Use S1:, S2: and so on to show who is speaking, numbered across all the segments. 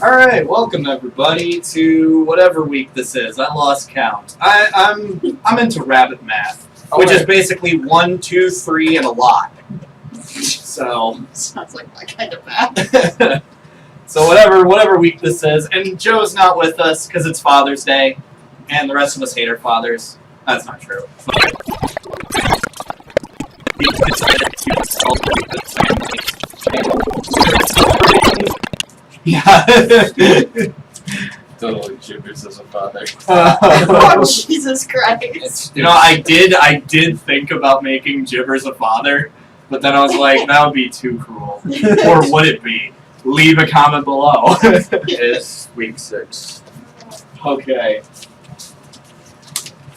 S1: Alright, welcome everybody to whatever week this is. I lost count. I'm into rabbit math, which is basically 1, 2, 3, and a lot. So
S2: sounds like my kind of math.
S1: So whatever week this is, and Joe's not with us because it's Father's Day, and the rest of us hate our fathers. That's not true. Yeah.
S3: Totally gibbers as a father.
S2: Oh, Jesus Christ.
S1: You know, I did think about making Gibbers a father, but then I was like, that would be too cruel. Or would it be? Leave a comment below.
S3: It's week 6.
S1: Okay.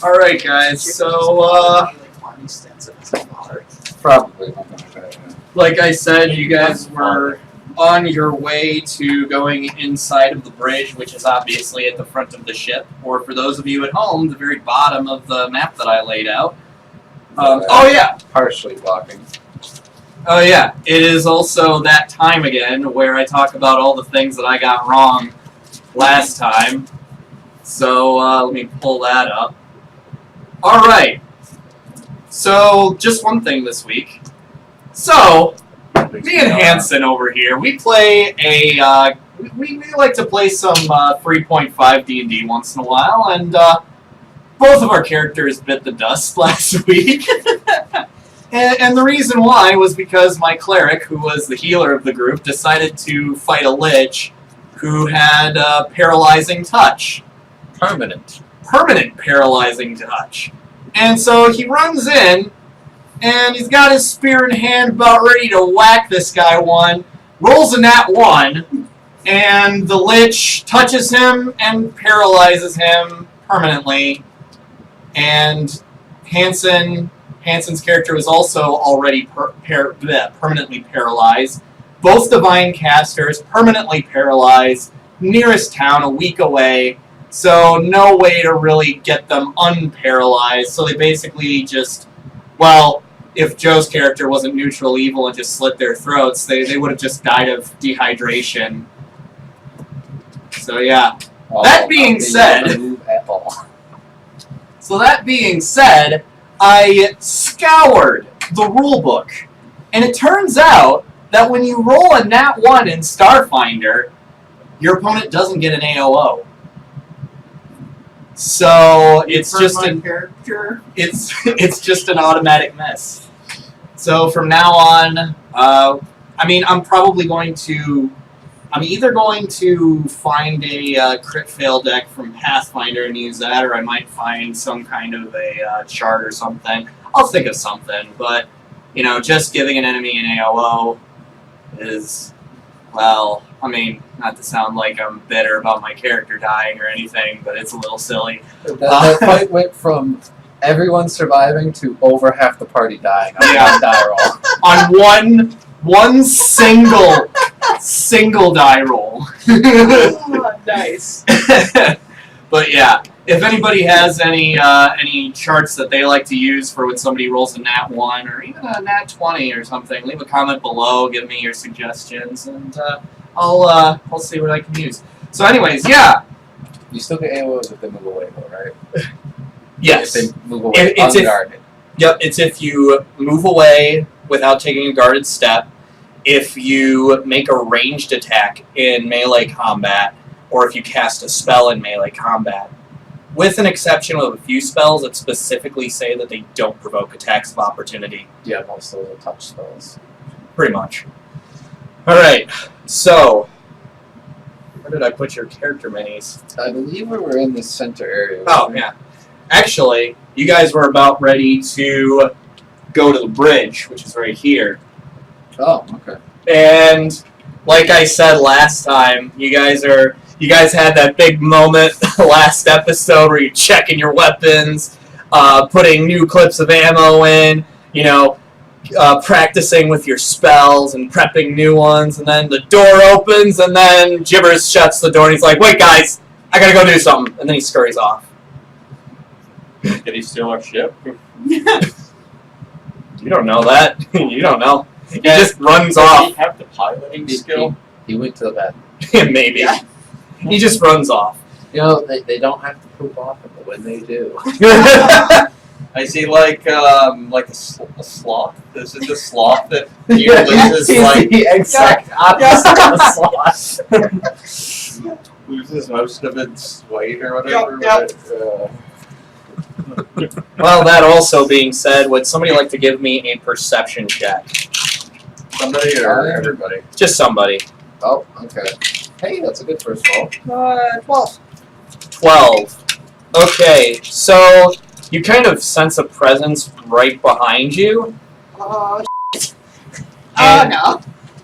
S1: Alright guys, so
S3: Probably.
S1: like I said, you guys were on your way to going inside of the bridge, which is obviously at the front of the ship, or for those of you at home, the very bottom of the map that I laid out. Oh yeah!
S3: Partially blocking.
S1: Oh yeah, it is also that time again where I talk about all the things that I got wrong last time. So let me pull that up. Alright, so just one thing this week. So, me and Hanson over here, we play a, we like to play some 3.5 D&D once in a while, and both of our characters bit the dust last week. And the reason why was because my cleric, who was the healer of the group, decided to fight a lich who had paralyzing touch.
S3: Permanent
S1: Paralyzing touch. And so he runs in, and he's got his spear in hand, about ready to whack this guy one, rolls a nat 1, and the lich touches him and paralyzes him permanently. And Hanson's character was also already permanently paralyzed. Both divine casters permanently paralyzed. Nearest town a week away. So no way to really get them unparalyzed. So they basically just, well, if Joe's character wasn't neutral evil and just slit their throats, they would have just died of dehydration. So yeah. That being said, I scoured the rulebook, and it turns out that when you roll a nat 1 in Starfinder, your opponent doesn't get an AOO. So it's just it's just an automatic miss. So from now on, I mean, I'm either going to find a crit fail deck from Pathfinder and use that, or I might find some kind of a chart or something. I'll think of something, but, you know, just giving an enemy an AOO is, well, I mean, not to sound like I'm bitter about my character dying or anything, but it's a little silly.
S3: That fight went from everyone surviving to over half the party dying on one die roll.
S1: On one single die roll.
S2: Oh, nice.
S1: But yeah, if anybody has any charts that they like to use for when somebody rolls a nat 1 or even a nat 20 or something, leave a comment below, give me your suggestions, and I'll see what I can use. So anyways, yeah.
S3: You still get AOs if they move away though, right?
S1: Yes.
S3: If they move away unguarded.
S1: Yep, it's if you move away without taking a guarded step, if you make a ranged attack in melee combat, or if you cast a spell in melee combat. With an exception of a few spells that specifically say that they don't provoke attacks of opportunity.
S3: Yeah, most of those are touch spells.
S1: Pretty much. Alright, so where did I put your character minis?
S3: I believe we were in the center area.
S1: Oh, yeah. Actually, you guys were about ready to go to the bridge, which is right here.
S3: Oh, okay.
S1: And like I said last time, you guys had that big moment last episode where you're checking your weapons, putting new clips of ammo in, you know, practicing with your spells and prepping new ones, and then the door opens, and then Gibbers shuts the door, and he's like, "Wait, guys, I gotta go do something," and then he scurries off.
S4: Did he steal our ship?
S1: You don't know that. You don't know. He just runs
S4: Does
S1: off.
S4: he have the piloting skill?
S3: He went to the bathroom.
S1: Maybe.
S2: Yeah.
S1: He just runs off.
S3: You know, they don't have to poop often, but when they do.
S4: I see like a sloth. This is a sloth that uses
S3: He's
S4: like
S3: the exact opposite of a sloth.
S4: loses most of its weight or whatever.
S2: Yep.
S1: Well, that also being said, would somebody like to give me a perception check?
S4: Somebody or everybody?
S1: Just somebody.
S3: Oh, okay. Hey, that's a good first roll.
S2: 12.
S1: 12. Okay, so you kind of sense a presence right behind you.
S2: Oh, shit.
S1: And-
S2: Oh, no.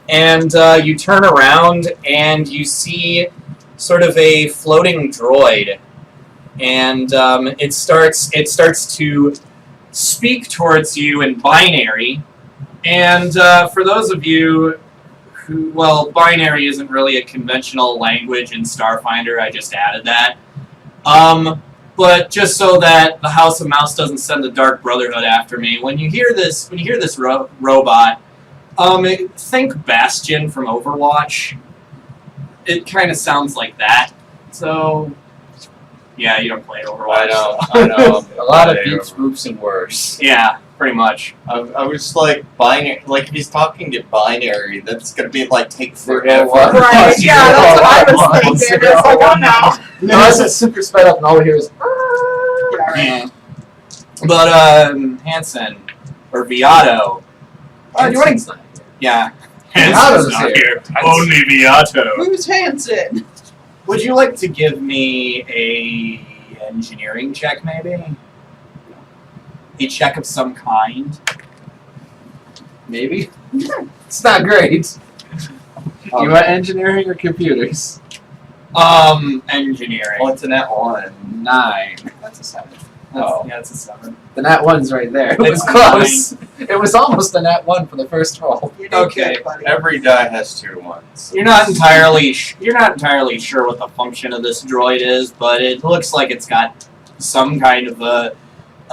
S1: And you turn around and you see sort of a floating droid, and it starts to speak towards you in binary. And for those of you who, well, binary isn't really a conventional language in Starfinder. I just added that. But just so that the House of Mouse doesn't send the Dark Brotherhood after me, when you hear this robot. Think Bastion from Overwatch. It kind of sounds like that. So, yeah, you don't play Overwatch.
S4: I know.
S3: A lot of beeps, boops, and worse.
S1: Yeah, pretty much.
S4: I was like binary. Like if he's talking to binary, that's gonna be like take forever.
S2: Right, yeah, that's what I was thinking. It's like, oh, no.
S3: Unless it's super sped up and all we hear is.
S1: Yeah. But Hanson or Beato.
S3: Hanson's not here.
S1: Yeah.
S3: Beato's
S1: Hanson's not
S3: here.
S1: here. Only Beato.
S2: Who's Hanson?
S1: Would you like to give me a engineering check, maybe? A check of some kind?
S3: Maybe. It's not great. You want engineering or computers?
S1: Engineering.
S4: What's in that one?
S3: 9.
S1: That's a 7.
S4: Oh.
S1: Yeah, it's a 7.
S3: The nat 1's right there. It was
S1: It's
S3: close. It was almost a nat 1 for the first roll.
S2: You did
S1: Okay.
S2: good, buddy.
S4: Every die has 2 ones.
S1: You're not entirely sure what the function of this droid is, but it looks like it's got some kind of a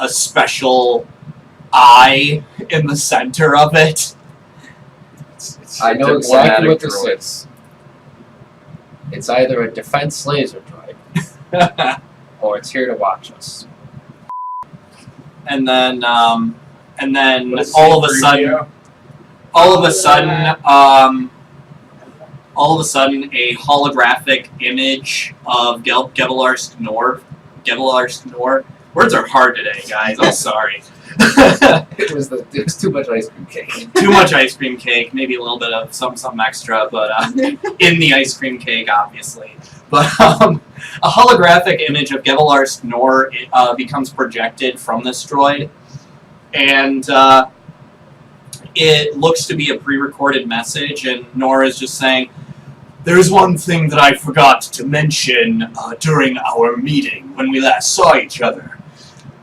S1: special eye in the center of it.
S4: It's
S3: I know exactly what this
S4: diplomatic
S3: is. It's either a defense laser droid or it's here to watch us.
S1: And then
S4: droid.
S1: all of a sudden, a holographic image of Gevelarsk Norv. Words are hard today, guys. I'm sorry.
S3: It was too much ice cream cake.
S1: Too much ice cream cake, maybe a little bit of something extra, but in the ice cream cake, obviously. But a holographic image of Gevelarsk Norv becomes projected from this droid, and it looks to be a pre-recorded message, and Nora is just saying, "There's one thing that I forgot to mention during our meeting when we last saw each other.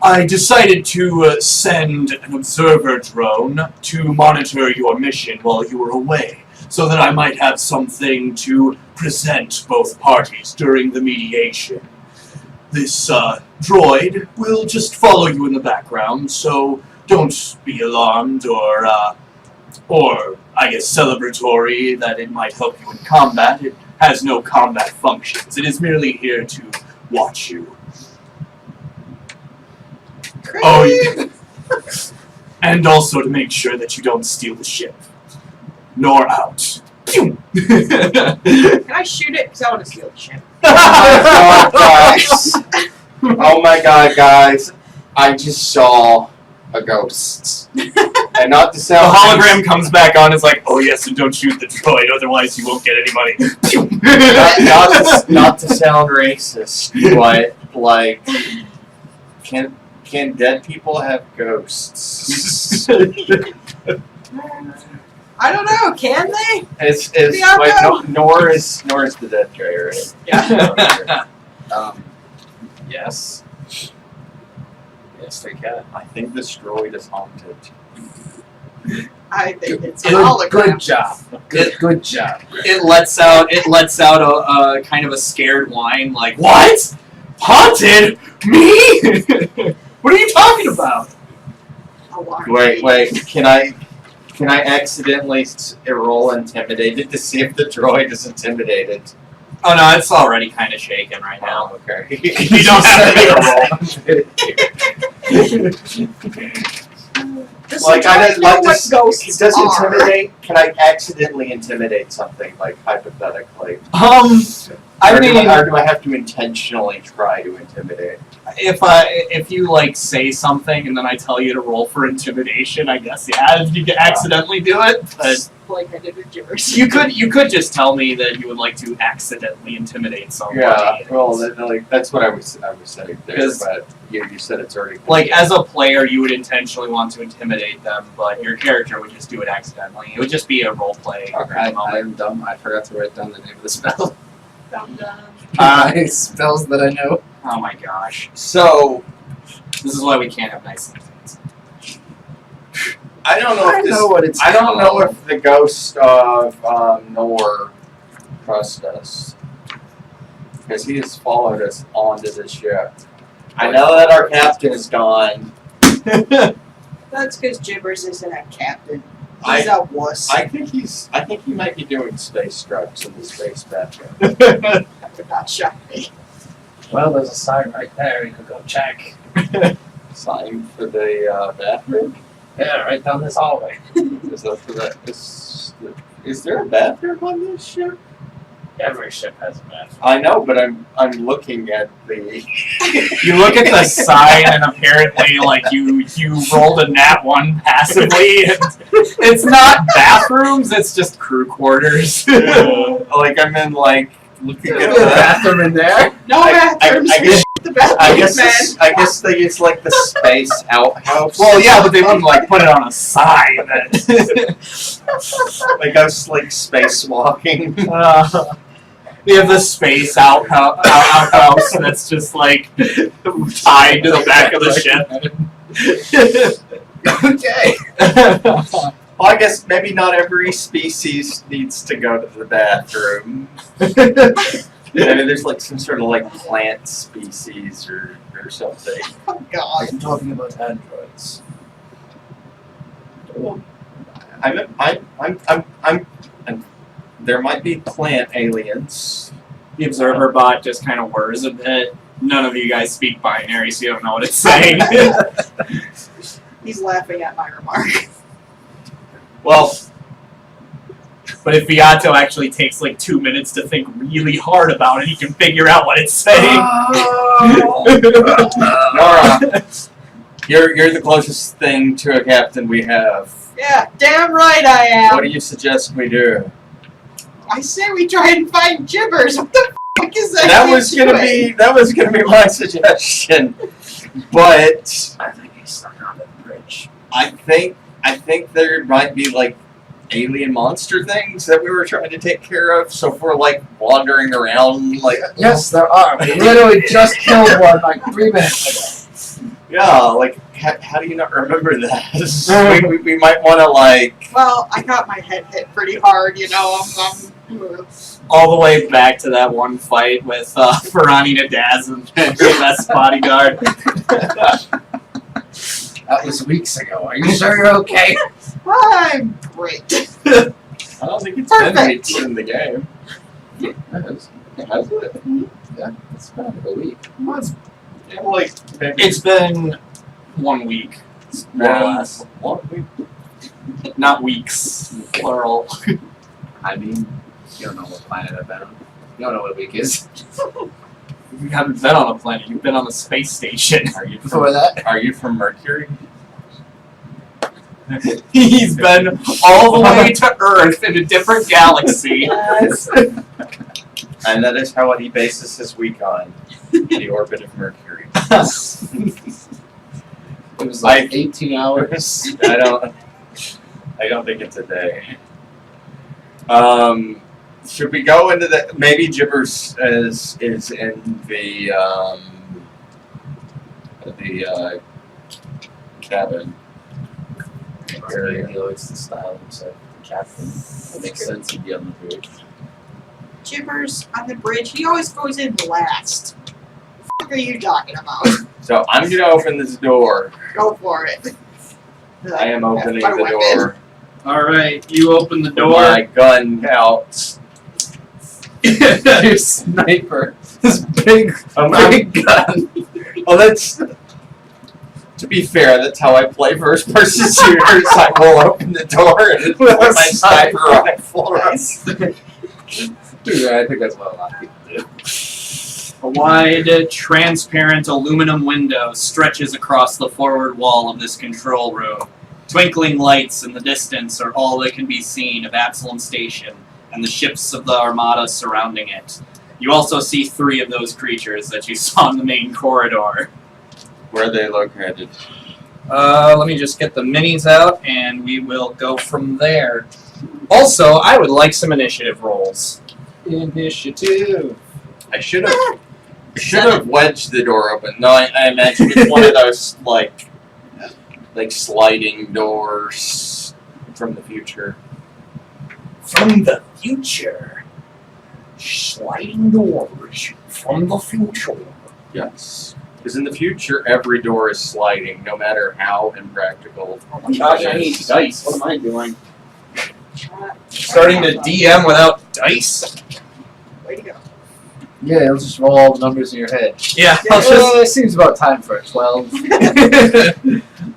S1: I decided to send an observer drone to monitor your mission while you were away, so that I might have something to present both parties during the mediation. This droid will just follow you in the background, so don't be alarmed or I guess celebratory that it might help you in combat. It has no combat functions. It is merely here to watch you.
S2: Great.
S1: Oh, yeah. And also to make sure that you don't steal the ship. Nor out. Pew!
S2: Can I shoot it? Because I want to steal the ship.
S4: Oh gosh. Oh my god, guys. I just saw a ghost. And not to
S1: The
S4: sound
S1: hologram comes back on. It's like, oh yes, and don't shoot the droid, otherwise you won't get any money. Pew!
S4: not to sound racist, but like can dead people have ghosts?
S2: I don't know. Can they?
S4: It's
S2: Beato?
S4: Nor is the dead guy, right?
S1: Yeah.
S3: Yes. Yes, they can.
S4: I think this droid is haunted.
S2: I think it's a
S3: Good
S2: hologram.
S3: job. Good job.
S1: It lets out a kind of a scared whine, like, what? Haunted? Me? What are you talking about?
S2: Alarm.
S4: Wait. Can I accidentally roll intimidated to see if the droid is intimidated?
S1: Oh no, it's already kind of shaking right now.
S4: Oh, okay.
S1: You don't have to make a roll.
S2: Just
S4: Like, I
S2: enjoy
S4: don't
S2: know
S4: like
S2: what
S4: this.
S2: ghosts
S4: Does
S2: are.
S4: intimidate? Can I accidentally intimidate something, like hypothetically?
S1: I
S4: or
S1: mean,
S4: do I have to intentionally try to intimidate?
S1: if you like say something and then I tell you to roll for intimidation, I guess yeah, you can accidentally do it. But
S2: Like I did with gibbers.
S1: you could just tell me that you would like to accidentally intimidate somebody.
S4: Yeah. Well, that's what I was saying there.
S1: 'Cause-
S4: But you said it's already.
S1: Like as a player, you would intentionally want to intimidate them, but your character would just do it accidentally. It would just be a role play.
S3: I'm dumb. I forgot to write down the name of the spell.
S2: Dum dum.
S3: Spells that I know.
S1: Oh my gosh,
S4: So
S1: this is why we can't have nice things.
S4: I don't know if this.
S3: what it's
S4: I don't know if the ghost of Norv trusts us, because he has followed us onto the ship. I know that our captain is gone.
S2: That's because gibbers isn't a captain. He's a wuss.
S4: I think he might be doing space strokes in the space bathroom.
S2: That would not shock me.
S3: Well, there's a sign right there. You could go check.
S4: Sign for the bathroom.
S3: Yeah, right down this hallway.
S4: Is that for that? Is there a bathroom on this ship?
S3: Every ship has a bathroom.
S4: I know, but I'm looking at the.
S1: You look at the sign, and apparently, like you rolled a nat 1 passively. And it's not bathrooms; it's just crew quarters.
S4: Like I'm in looking
S3: There's
S4: at
S3: a
S4: the.
S3: bathroom in there.
S2: No bathrooms.
S4: I guess.
S2: The bathrooms, man.
S4: I guess they use like the space outhouse.
S1: Well, yeah, but they wouldn't like put it on a sign.
S4: Like I was like spacewalking.
S1: We have the space outhouse that's just like tied to the back of the ship.
S3: Okay.
S4: Well, I guess maybe not every species needs to go to the bathroom. Maybe there's like some sort of like plant species or something.
S2: Oh God.
S3: I'm talking about androids.
S4: I'm there might be plant aliens.
S1: The observer bot just kind of whirs a bit. None of you guys speak binary, so you don't know what it's saying.
S2: He's laughing at my remark.
S4: Well,
S1: But if Beato actually takes like 2 minutes to think really hard about it, he can figure out what it's saying.
S4: Nora, you're the closest thing to a captain we have.
S2: Yeah, damn right I am.
S4: What do you suggest we do?
S2: I say we try and find gibbers. What the fuck is that?
S4: That was gonna be my suggestion, but
S3: I think he's stuck on the bridge.
S4: I think there might be like alien monster things that we were trying to take care of. So if we're like wandering around, like
S3: Yes, there are. We literally just killed one like 3 minutes ago.
S4: yeah, like how do you not remember that? we might want to like.
S2: Well, I got my head hit pretty hard, you know.
S1: All the way back to that one fight with Ferrani Nadaz and her best bodyguard.
S3: That was weeks ago. Are you sure you're okay?
S2: I'm great.
S4: I don't think it's been
S2: Perfect.
S4: weeks in the game.
S3: It has.
S4: Has it?
S3: Yeah, it's been like a week.
S4: Yeah, like maybe
S1: It's been 1 week, more or less.
S4: 1 week.
S1: Not weeks, plural.
S3: I mean, you don't know what planet I've been on. You don't know what week is.
S1: You haven't been on a planet, you've been on the space station.
S4: Are you
S3: Before
S4: from,
S3: that,
S4: Are you from Mercury?
S1: He's been all the way to Earth in a different galaxy.
S4: And that is how he bases his week on the orbit of Mercury.
S3: it was like 18 hours.
S4: I don't think it's a day. Should we go into the maybe Gibbers is in the cabin.
S3: Area. He likes to style himself the captain. It makes sense he'd be on the bridge.
S2: Gibbers on the bridge. He always goes in last. What the fuck are you talking about?
S4: So I'm gonna open this door.
S2: Go for it.
S4: I am opening
S2: My
S4: the
S2: weapon.
S4: door.
S1: Alright, you open the
S4: With my gun out.
S3: Your sniper. This big gun.
S4: Well, that's. To be fair, that's how I play first person shooters. I will open the door and put my sniper rifle.
S3: Dude, I think that's what a lot of people do.
S1: A wide, transparent aluminum window stretches across the forward wall of this control room. Twinkling lights in the distance are all that can be seen of Absalom Station and the ships of the Armada surrounding it. You also see 3 of those creatures that you saw in the main corridor.
S4: Where are they located?
S1: Let me just get the minis out, and we will go from there. Also, I would like some initiative rolls.
S3: Initiative.
S4: I should have wedged the door open. No, I imagine it's one of those like sliding doors from the future.
S1: From the future. Sliding doors from the future.
S4: Yes. Because in the future, every door is sliding, no matter how impractical.
S1: Oh my gosh, I need
S4: it is.
S1: dice. What am I doing? Starting to DM without dice?
S2: Way to go.
S3: Yeah, you'll just roll all the numbers in your head.
S1: Yeah, I'll just...
S3: It seems about time for a 12.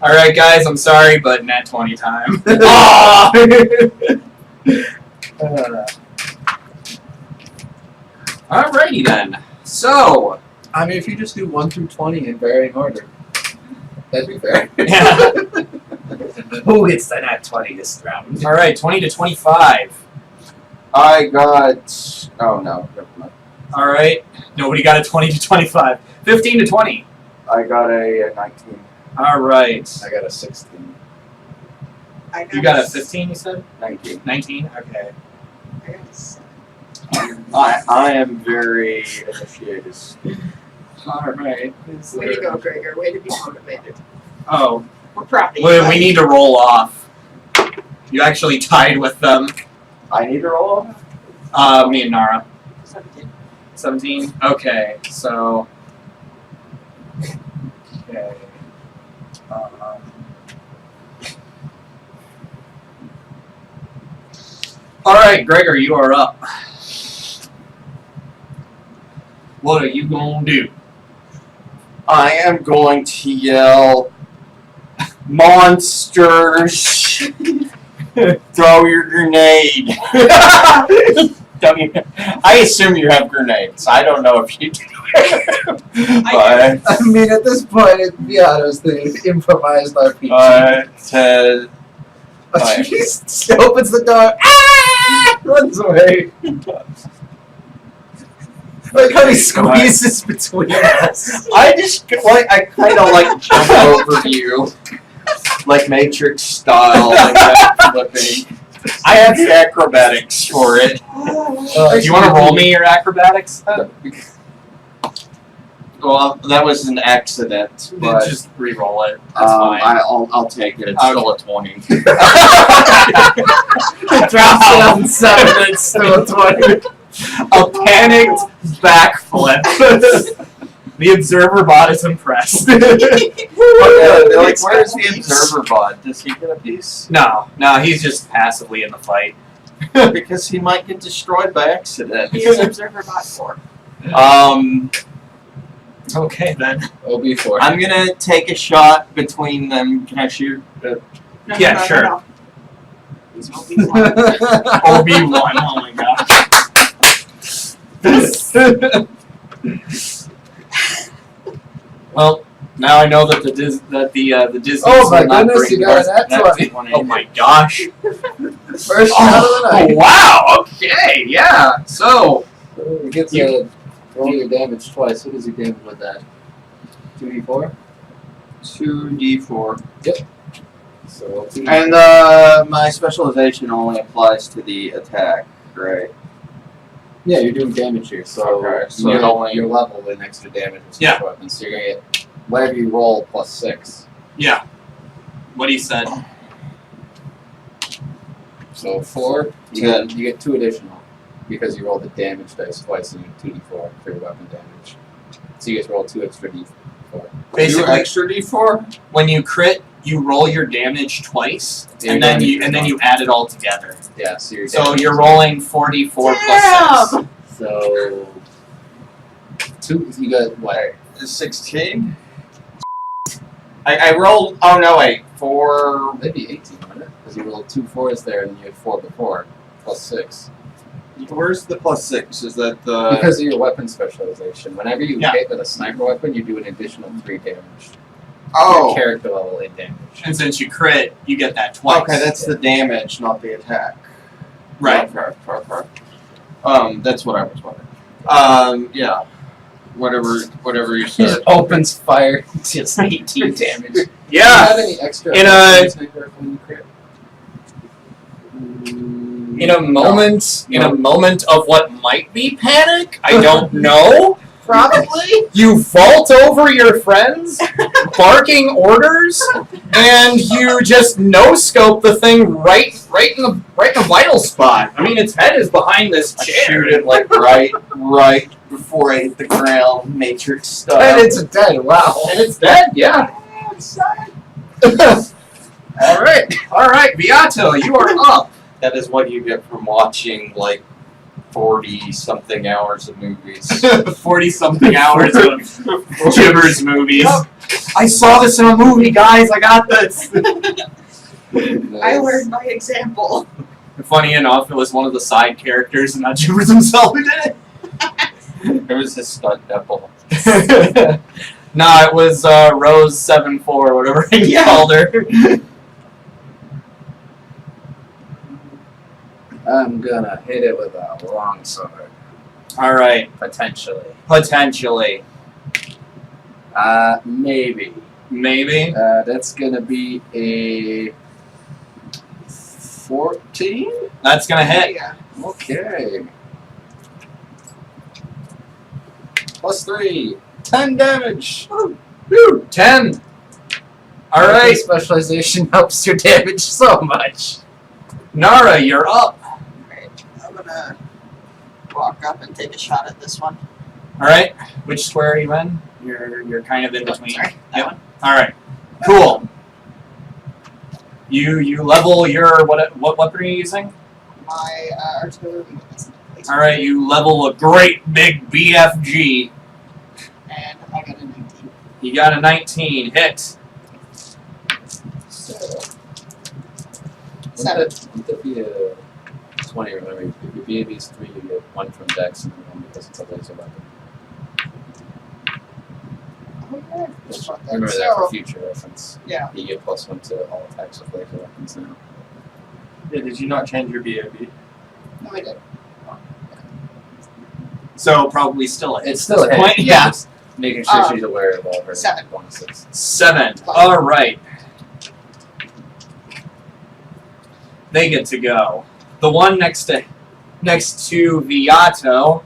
S1: Alright guys, I'm sorry, but nat 20 time. Ah! Alrighty then. So...
S3: I mean, if you just do 1 through 20 in varying order, that'd be fair.
S1: Yeah.
S3: Who gets the nat 20 this round?
S1: Alright, 20 to 25.
S4: I got. Oh no, never mind.
S1: Alright, nobody got a 20 to 25. 15 to 20.
S4: I got a 19.
S1: Alright.
S3: I got a 16.
S1: You got a 15, you said?
S4: 19.
S1: 19? Okay.
S2: I got a 7.
S4: I am very initiated.
S1: Alright.
S2: Way to go, Gregor. Way to be motivated.
S1: Oh,
S2: We're proud of you.
S1: we need to roll off. You actually tied with them.
S4: I need to roll off?
S1: Me and Nara.
S2: 17.
S1: 17? Okay, so... Okay. Alright, Gregor, you are up. What are you gonna do?
S4: I am going to yell, monsters! Throw your grenade! Don't you, I assume you have grenades. I don't know if you do. But,
S3: I mean, at this point, it's Beato's the improvised RPG. He just opens the door, runs away. Like how he squeezes between us.
S4: I kind of like jump over you, like Matrix style, like that flipping. I have the acrobatics for it.
S1: Do you want to roll me your acrobatics then?
S4: Well, that was an accident, but
S1: Just re-roll it. That's fine.
S4: I'll take it. It's still a 20.
S3: It drops it on 7, it's still a 20.
S1: A panicked backflip. The observer bot is impressed.
S4: They're like, where's the observer bot? Does he get a piece?
S1: No, he's just passively in the fight.
S4: Because he might get destroyed by accident.
S2: He is Observer Bot 4.
S1: Okay then.
S3: OB4.
S4: I'm gonna take a shot between them. Can I shoot?
S2: No,
S1: Yeah,
S2: no, no,
S1: sure.
S2: no. He's Obi-Wan.
S1: Obi-Wan, oh my gosh. Well, now I know that the Disney.
S3: Oh my goodness, you got that 20.
S1: Oh my gosh.
S3: First shot of the night.
S1: Wow, okay, yeah. So,
S3: You get to roll your damage twice. What is your damage with that? 2d4?
S4: 2d4.
S3: So 2d4.
S4: And my specialization only applies to the attack, right?
S3: Yeah, you're doing damage here, so,
S4: Okay, so
S3: you're,
S4: it only-
S3: you're level with extra damage with
S1: Yeah.
S3: weapons. So you're gonna get whatever you roll plus 6.
S1: yeah. What he said.
S3: So 4, you get 2 additional because you rolled the damage dice twice and you get 2d4 for your weapon damage. So you just roll 2 extra d4.
S1: Basically,
S4: 2 extra d4?
S1: when you crit, you roll your damage twice,
S3: Yeah,
S1: and then you add it all together.
S3: Yeah, so your
S1: So
S3: damage
S1: you're
S3: is-
S1: rolling 44 plus 6.
S3: So 2. You got what?
S4: 16. I rolled. Oh no, wait. 4.
S3: Maybe 18, wasn't it? Because you rolled 2 4s there, and you had 4 before, plus 6.
S4: Where's the +6? Is that the?
S3: Because of your weapon specialization. Whenever you
S1: Yeah.
S3: hit with a sniper weapon, you do an additional 3 damage.
S4: Oh.
S3: Your character level 8 damage.
S1: And since you crit, you get that twice.
S4: Okay, that's the damage, not the attack.
S1: right.
S4: Okay. That's what I was wondering. Yeah. Whatever you
S3: He just
S4: said.
S3: opens fire, just 18 damage. Do you
S1: Yeah.
S3: have any extra
S1: In a-
S3: sniper rifle when you crit?
S1: In a moment of what might be panic, I don't know.
S2: Probably.
S1: You vault over your friends, barking orders, and you just no-scope the thing right in the vital spot. I mean, its head is behind this
S4: I
S1: chair.
S4: shoot it like right before I hit the ground, matrix style.
S3: And it's dead, wow.
S1: And it's dead, yeah. All right, Beato, you are up.
S4: That is what you get from watching like 40-something hours of movies.
S1: 40-something hours of Gibbers movies. I saw this in a movie, guys. I got this.
S2: I learned by example.
S1: Funny enough, it was one of the side characters and not Gibbers himself who did
S4: It was his stunt double.
S1: it. Nah, it was Rose 74, whatever he called her.
S3: I'm gonna hit it with a longsword.
S1: Alright,
S3: Potentially.
S1: potentially.
S3: Maybe.
S1: Maybe.
S3: That's gonna be a 14?
S1: That's gonna hit.
S2: Yeah.
S3: Okay. +3. 10 damage.
S1: Woo, 10. Alright,
S3: Specialization helps your damage so much.
S1: Nara, you're up.
S2: Alright, I'm gonna walk up and take a shot at this one.
S1: Alright, which square are you in? You're kind of in between.
S2: Sorry, that
S1: Yep.
S2: one.
S1: Alright, cool. You level your, what weapon are you using?
S2: My artillery weapons.
S1: Alright, you level a great big BFG.
S2: And I got a 19.
S1: You got a 19, hit.
S2: So,
S3: Wouldn't
S2: 7.
S3: that be a 20 or whatever? If your BAB is 3, you get 1 from Dex and 1 because it's a laser weapon.
S2: Oh, yeah. Just about that.
S3: Remember that for
S2: So,
S3: future reference.
S2: yeah.
S3: You get +1 to all attacks with laser weapons now.
S4: Yeah, did you not change your BAB?
S2: No, I did.
S1: So probably still a hit.
S3: It's still a hit.
S1: Point? Yeah.
S3: Just making sure she's aware of all her
S2: 7.
S3: bonuses.
S1: 7. Alright. They get to go. The one next to Beato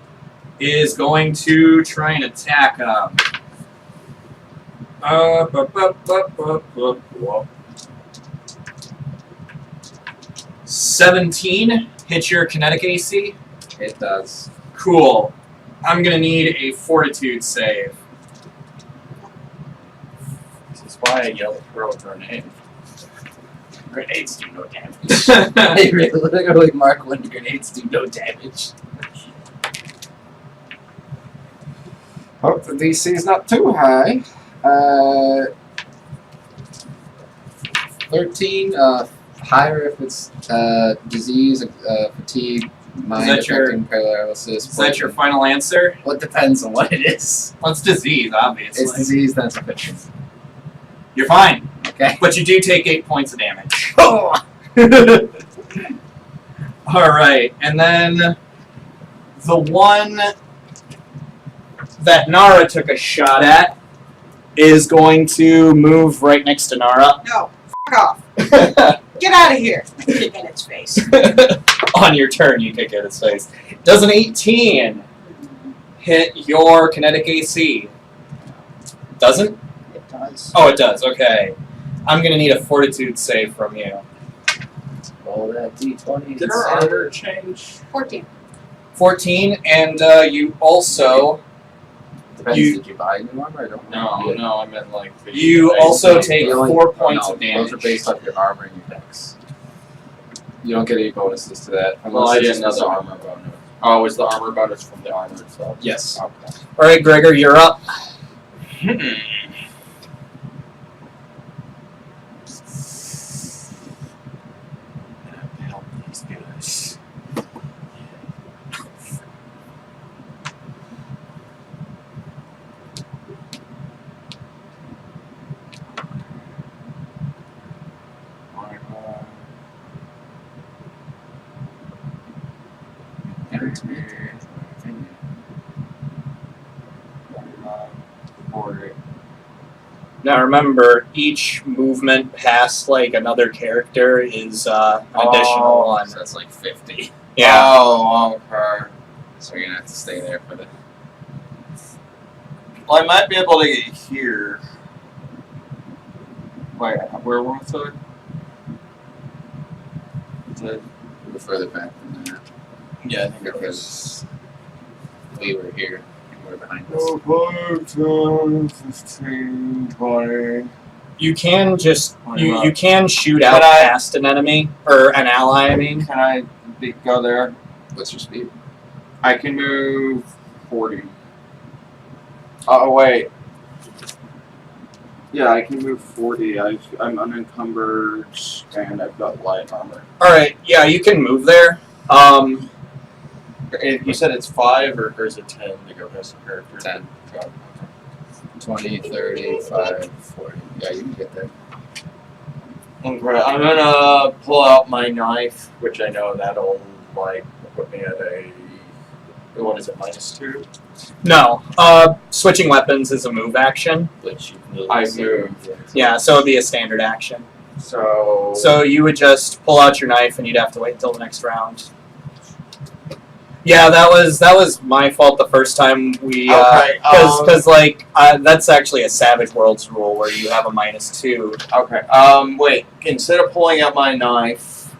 S1: is going to try and attack him. 17 hit your kinetic AC.
S3: It does.
S1: Cool. I'm gonna need a fortitude save.
S4: This is why I yell at throw a grenade. Grenades do no damage.
S3: They literally mark when grenades do no damage. Hope the DC is not too high. 13, higher if it's disease, fatigue, mind
S1: that your-
S3: affecting paralysis.
S1: Is that your final answer?
S3: Well, it depends on what it is.
S1: Well, it's disease, obviously.
S3: It's disease, then it's affliction.
S1: You're fine,
S3: Okay.
S1: but you do take 8 points of damage.
S3: Oh!
S1: Alright, and then the one that Nara took a shot at is going to move right next to Nara.
S2: No, fuck off. Get out of here. Kick in its face.
S1: On your turn, you kick at its face. Does an 18 hit your kinetic AC? Doesn't?
S2: It does.
S1: Oh, it does. Okay. I'm going to need a fortitude save from you.
S3: Roll that d20.
S4: Did our armor change?
S2: 14.
S1: 14, and you also...
S3: Depends,
S1: You-
S3: did you buy new armor? I don't know.
S4: No, I meant like the
S1: You also take
S3: You only-
S1: 4 points
S3: no,
S1: of damage.
S3: Those are based off your armor and your dex. You don't get any bonuses to that.
S4: Well,
S3: Unless
S4: I
S3: it's
S4: didn't know
S3: just
S4: the
S3: an
S4: armor bonus. Oh, is the armor bonus from the armor itself?
S1: Yes.
S4: Okay.
S1: Alright, Gregor, you're up.
S4: Help these guys.
S1: Now remember, each movement past like another character is an additional one.
S3: So that's like 50.
S1: Yeah.
S4: Oh, okay.
S3: So you're gonna have to stay there for the.
S4: Well, I might be able to get here. Wait, where was it? Is it?
S3: We're further back from there
S4: Yeah, I think it was.
S3: because we were here and we're behind us.
S4: Oh, 5, 10, 15, 20.
S1: You can just you can shoot out
S4: But I-
S1: past an enemy or an ally. I mean,
S4: Can I go there?
S3: What's your speed?
S4: I can move 40. Oh, wait. Yeah, I can move 40. I'm unencumbered and I've got light armor.
S1: all right. Yeah, you can move there.
S4: You said it's 5 or is it 10 to go past the character?
S3: 10. 20, 30, 5, 40. Yeah, you can get there.
S4: I'm gonna pull out my knife, which I know that'll like put me at a. What is it? -2.
S1: No. Switching weapons is a move action.
S3: Which you can
S4: I
S3: see.
S4: moved.
S1: Yeah, so it'd be a standard action.
S4: So.
S1: So you would just pull out your knife and you'd have to wait until the next round. Yeah, that was my fault the first time we
S4: Okay,
S1: because like that's actually a Savage Worlds rule where you have a -2.
S4: Okay. Wait. Instead of pulling out my knife,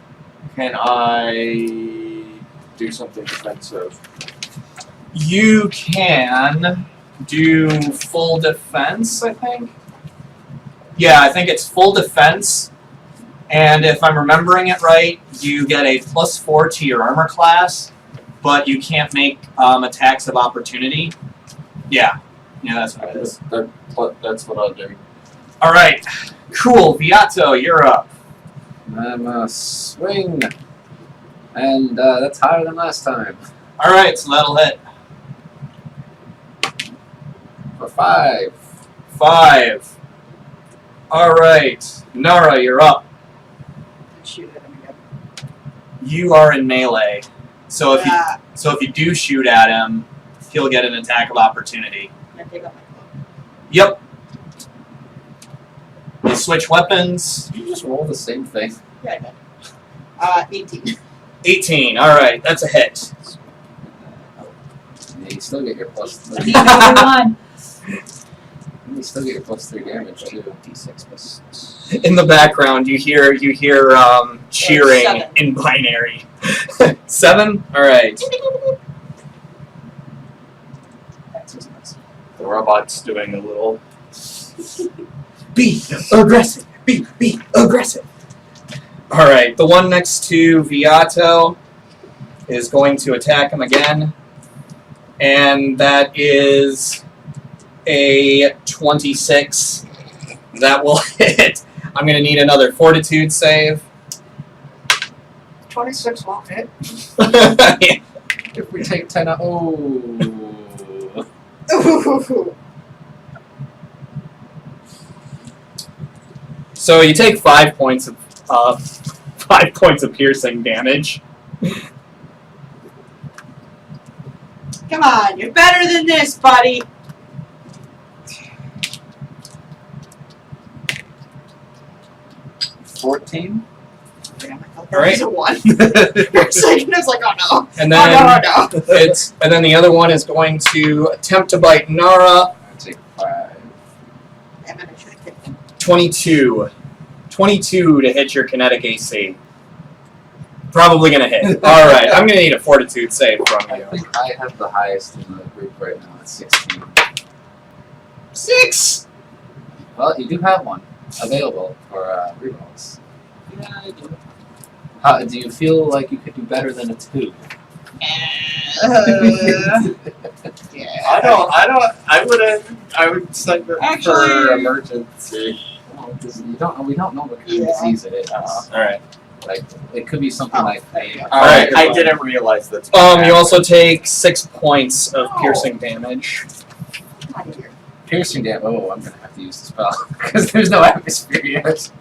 S4: can I do something defensive?
S1: You can do full defense, I think. Yeah, I think it's full defense. And if I'm remembering it right, you get a +4 to your armor class, but you can't make attacks of opportunity. Yeah. Yeah, that's what it is.
S4: That's what I'll do.
S1: Alright. Cool. Beato, you're up.
S3: I'm a swing. And that's higher than last time.
S1: Alright, so that'll hit.
S3: For 5.
S1: 5. Alright. Nara, you're up.
S2: Shoot at him again.
S1: You are in melee. So if you
S2: Yeah.
S1: So if you do shoot at him, he'll get an attack of opportunity.
S2: I'm gonna take out my cloak.
S1: Yep. You switch weapons.
S3: Did you just roll the same thing?
S2: Yeah, I did. 18.
S1: 18. Alright, that's a hit.
S3: Yeah, you still get your +3.
S2: Need another one.
S3: You still get your +3 damage too.
S5: D6 plus 6.
S1: In the background, you hear cheering
S2: 7.
S1: in binary. 7? Alright.
S4: The robot's doing a little.
S1: Be aggressive. Be aggressive. Alright, the one next to Beato is going to attack him again. And that is a 26. That will hit. I'm going to need another fortitude save.
S2: 26 won't hit.
S3: If we take 10 out. Oh.
S2: Ooh.
S1: So you take 5 points of 5 points of piercing damage.
S2: Come on, you're better than this, buddy.
S3: $14.
S1: Alright.
S2: It's a 1. For a second, I was like, oh no.
S1: And
S2: Oh
S1: then
S2: no, oh no.
S1: and then the other one is going to attempt to bite Nara.
S3: I take 5.
S2: Damn it, I should have kicked him.
S1: 22. 22 to hit your kinetic AC. Probably gonna hit. Alright, I'm gonna need a fortitude save from
S3: I
S1: you.
S3: think I have the highest in the group right now. It's 16.
S1: 6!
S3: Well, you do have one available for rerolls.
S1: Yeah, I do.
S3: Do you feel like you could do better than a 2?
S2: Yeah.
S4: I would send it for
S2: Actually-
S4: emergency.
S3: Well, we don't know what kind
S2: Yeah.
S3: of disease it is.
S4: Alright.
S3: Like, it could be something like a.
S4: Alright, I didn't realize that's
S1: You also take 6 points of piercing damage.
S2: Out of here.
S3: Piercing damage. Oh, I'm gonna have to use the spell because there's no atmosphere yet.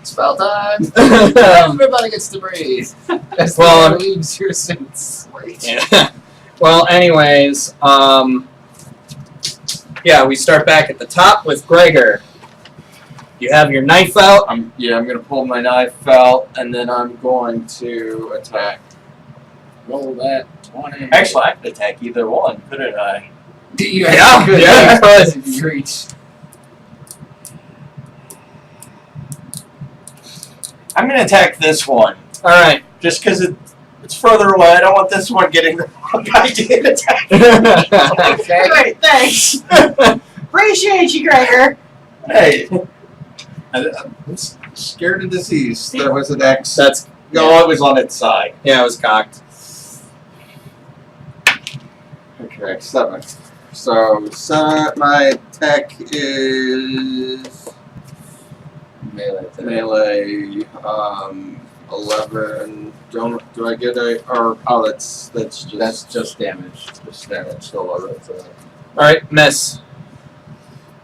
S3: Spell time. Everybody gets to breathe. As
S1: Well,
S3: the air leaves your suits.
S1: Yeah. Well, anyways, yeah, we start back at the top with Gregor. You have your knife out.
S4: I'm gonna pull my knife out and then I'm going to attack.
S3: Roll that 20.
S4: Actually, I could attack either one, couldn't I?
S3: You
S1: Yeah,
S3: could,
S1: yeah, you could.
S3: if you reach.
S4: I'm gonna attack this one.
S1: All right.
S4: Just because it's further away. I don't want this one getting the wrong idea to attack.
S3: Okay.
S2: Great, thanks. Appreciate you, Gregor.
S4: Hey. I'm scared of disease. That was an X.
S1: That's
S4: No, it was on its side.
S1: yeah, it was cocked.
S4: Okay, 7. So my attack is melee. 11. Do I get a or oh that's
S3: just damage.
S4: just damage. So that's
S1: All right, miss.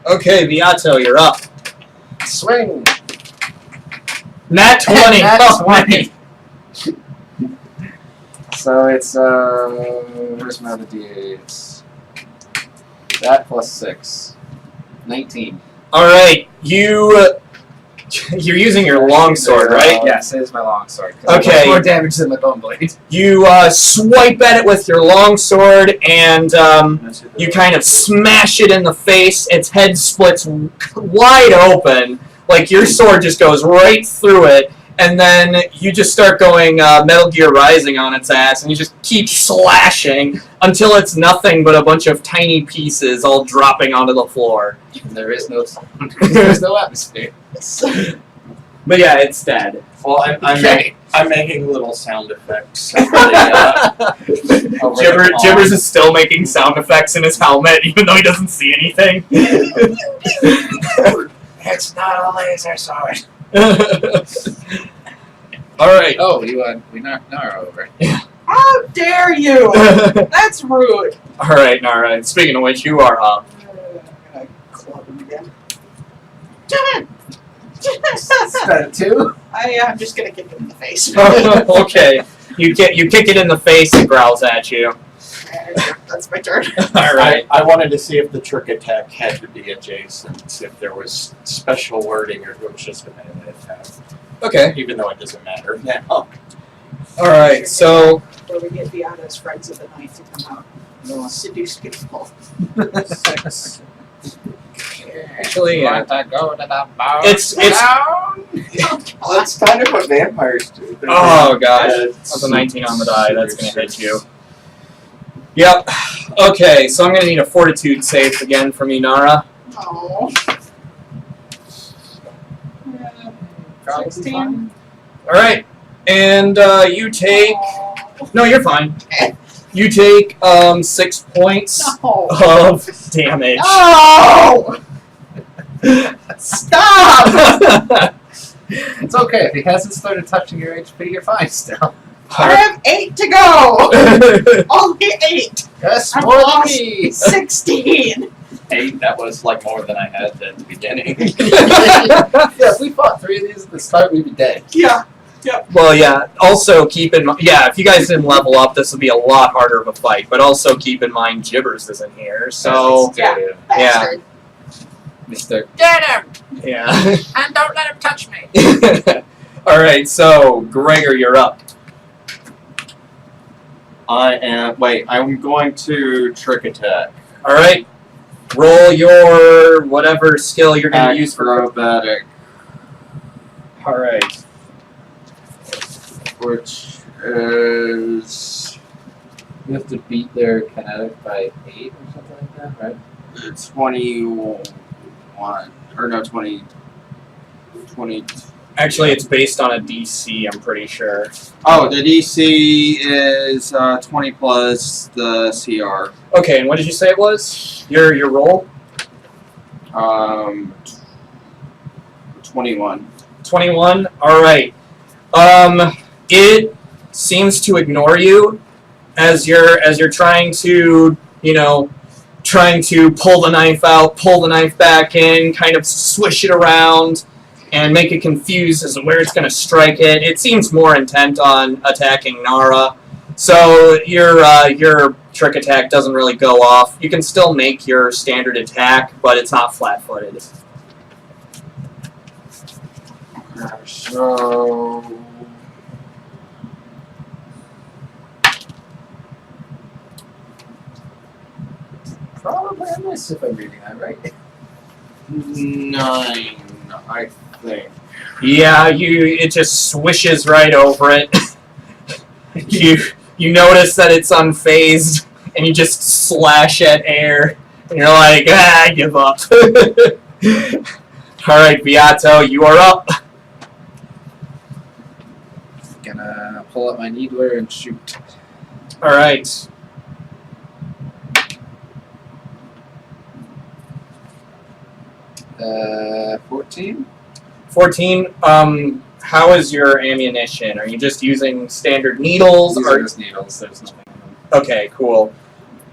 S1: Okay, Beato, you're up.
S3: Swing.
S1: Nat 20.
S3: Nat
S1: Oh,
S3: 20. So it's where's my other d8s? That plus 6. 19.
S1: All right, you're using your longsword, right?
S3: Yes, it is my longsword.
S1: Okay.
S3: More damage than my bone blade.
S1: You swipe at it with your longsword, and you kind of smash it in the face. Its head splits wide open, like your sword just goes right through it, and then you just start going Metal Gear Rising on its ass, and you just keep slashing until it's nothing but a bunch of tiny pieces all dropping onto the floor.
S3: And there is no sound. There's no atmosphere.
S1: But yeah, it's dead.
S4: Well,
S3: Okay.
S4: I'm making little sound effects. Over the phone.
S1: Jibbers is still making sound effects in his helmet, even though he doesn't see anything.
S3: It's not a laser sword.
S1: Alright.
S3: Oh, we knocked Nara over.
S2: How dare you? That's rude.
S1: Alright, Nara. Speaking of which, you are up.
S2: I'm gonna club him again.
S3: Is that a 2?
S2: I'm just gonna kick him in the face.
S1: Okay. You kick it in the face, it growls at you.
S2: That's my turn.
S1: Alright.
S4: I wanted to see if the trick attack had to be adjacent, if there was special wording, or if it was just a melee attack.
S1: Okay.
S4: Even though it doesn't matter now.
S1: Alright, so
S2: Where we get Beato's friends of the night to come out. Seduce people.
S4: 6.
S1: actually, yeah.
S3: Want to go to the bar?
S1: It's
S4: Well, that's kind of what vampires do.
S1: oh gosh. That's a 19 on the die, that's gonna hit you. Yep. Okay, so I'm gonna need a fortitude save again from you, Nara.
S2: Oh. 16.
S1: Alright. And you take no, you're fine. You take 6 points
S2: No.
S1: of damage.
S2: No! Stop!
S3: It's okay. If he hasn't started touching your HP, you're fine still.
S2: I have 8 to go! Only 8!
S3: Yes,
S2: I've
S3: more than
S2: lost
S3: me.
S2: 16!
S4: 8, that was like more than I had at the beginning.
S3: Yeah, if we fought 3 of these at the start, we'd be dead.
S2: Yeah.
S1: Well, yeah. Also, keep in mind, yeah, if you guys didn't level up, this would be a lot harder of a fight. But also keep in mind, Jibbers isn't here, so
S2: Yeah. Bastard.
S3: Mr.
S5: Get him!
S1: yeah.
S5: And don't let him touch me!
S1: All right, so Gregor, you're up.
S4: I'm going to trick attack.
S1: All right, roll your whatever skill you're going to use for.
S4: Acrobatic,
S1: All right.
S4: which is
S3: You have to beat their kinetic by 8 or something like that, right?
S4: it's 21 or no 20.
S1: Actually, it's based on a DC, I'm pretty sure.
S6: Oh, the DC is 20 plus the CR.
S1: Okay, and what did you say it was? Your roll?
S6: 21.
S1: 21? Alright. It seems to ignore you as you're trying to, trying to pull the knife out, pull the knife back in, kind of swish it around, and make it confused as to where it's going to strike it. It seems more intent on attacking Nara. So your trick attack doesn't really go off. You can still make your standard attack, but it's not flat-footed.
S6: So.
S3: Probably a miss if I'm reading that right.
S6: 9, I think.
S1: Yeah, it just swishes right over it. You notice that it's unfazed, and you just slash at air, and you're like, I give up. Alright, Beato, you are up.
S3: Gonna pull up my needler and shoot.
S1: Alright.
S3: Uh, 14?
S1: 14, how is your ammunition? Are you just using standard needles?
S3: These
S1: Or...
S3: are just needles, there's nothing in them.
S1: Okay, cool.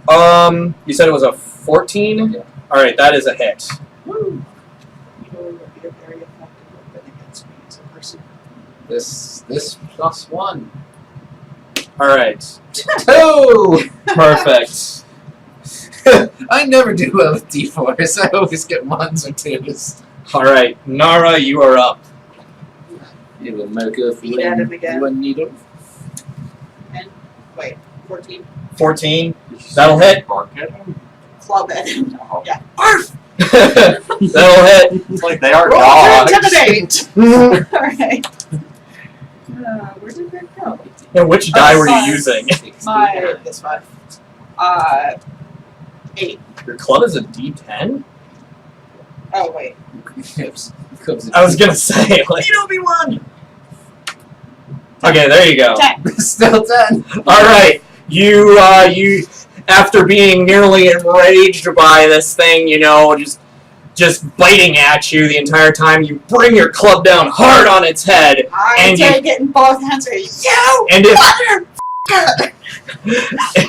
S1: You said it was a 14?
S3: Yeah.
S1: Alright, that is a hit.
S2: Woo! Needle would be a very effective weapon against me as a person.
S3: This plus 1.
S1: Alright.
S3: 2!
S1: Perfect.
S3: I never do well with D4s. I always get 1s or 2s.
S1: Alright, Nara, you are up.
S3: You will make a
S2: Beat at him again.
S3: one needle.
S2: Wait, 14.
S1: 14. That'll hit.
S6: Bark at him?
S2: Club at him.
S6: Oh.
S2: Yeah. Arf!
S1: That'll hit.
S6: It's like they are
S2: Roll
S6: dogs.
S2: to intimidate! Alright. Where did that go?
S1: Yeah, which die were you
S2: Five.
S1: using?
S2: This one. 8.
S1: Your club is a D10?
S2: Oh, wait.
S1: I was gonna say, like...
S2: Needle be 1!
S1: Okay, there you go.
S2: 10.
S3: Still 10.
S1: Alright, you, after being nearly enraged by this thing, just biting at you the entire time, you bring your club down hard on its head,
S2: I
S1: And
S2: take it in both hands and say, you
S1: and it,
S2: motherfucker!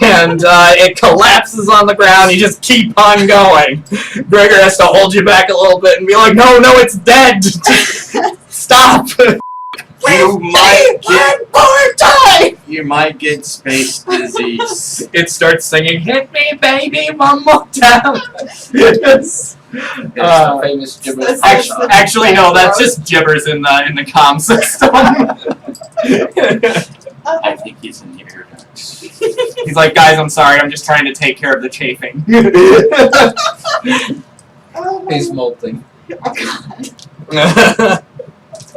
S1: and it collapses on the ground. You just keep on going. Gregor has to hold you back a little bit and be like, no, it's dead. Stop.
S6: You might get
S2: One more time!
S6: you might get space disease.
S1: It starts singing, hit me, baby, one more time. Yes.
S3: The famous gibberish.
S1: Actually, no, that's just gibbers in the comm system.
S6: I think he's in here.
S1: He's like, guys, I'm sorry, I'm just trying to take care of the chafing.
S3: He's molting.
S2: Oh, God.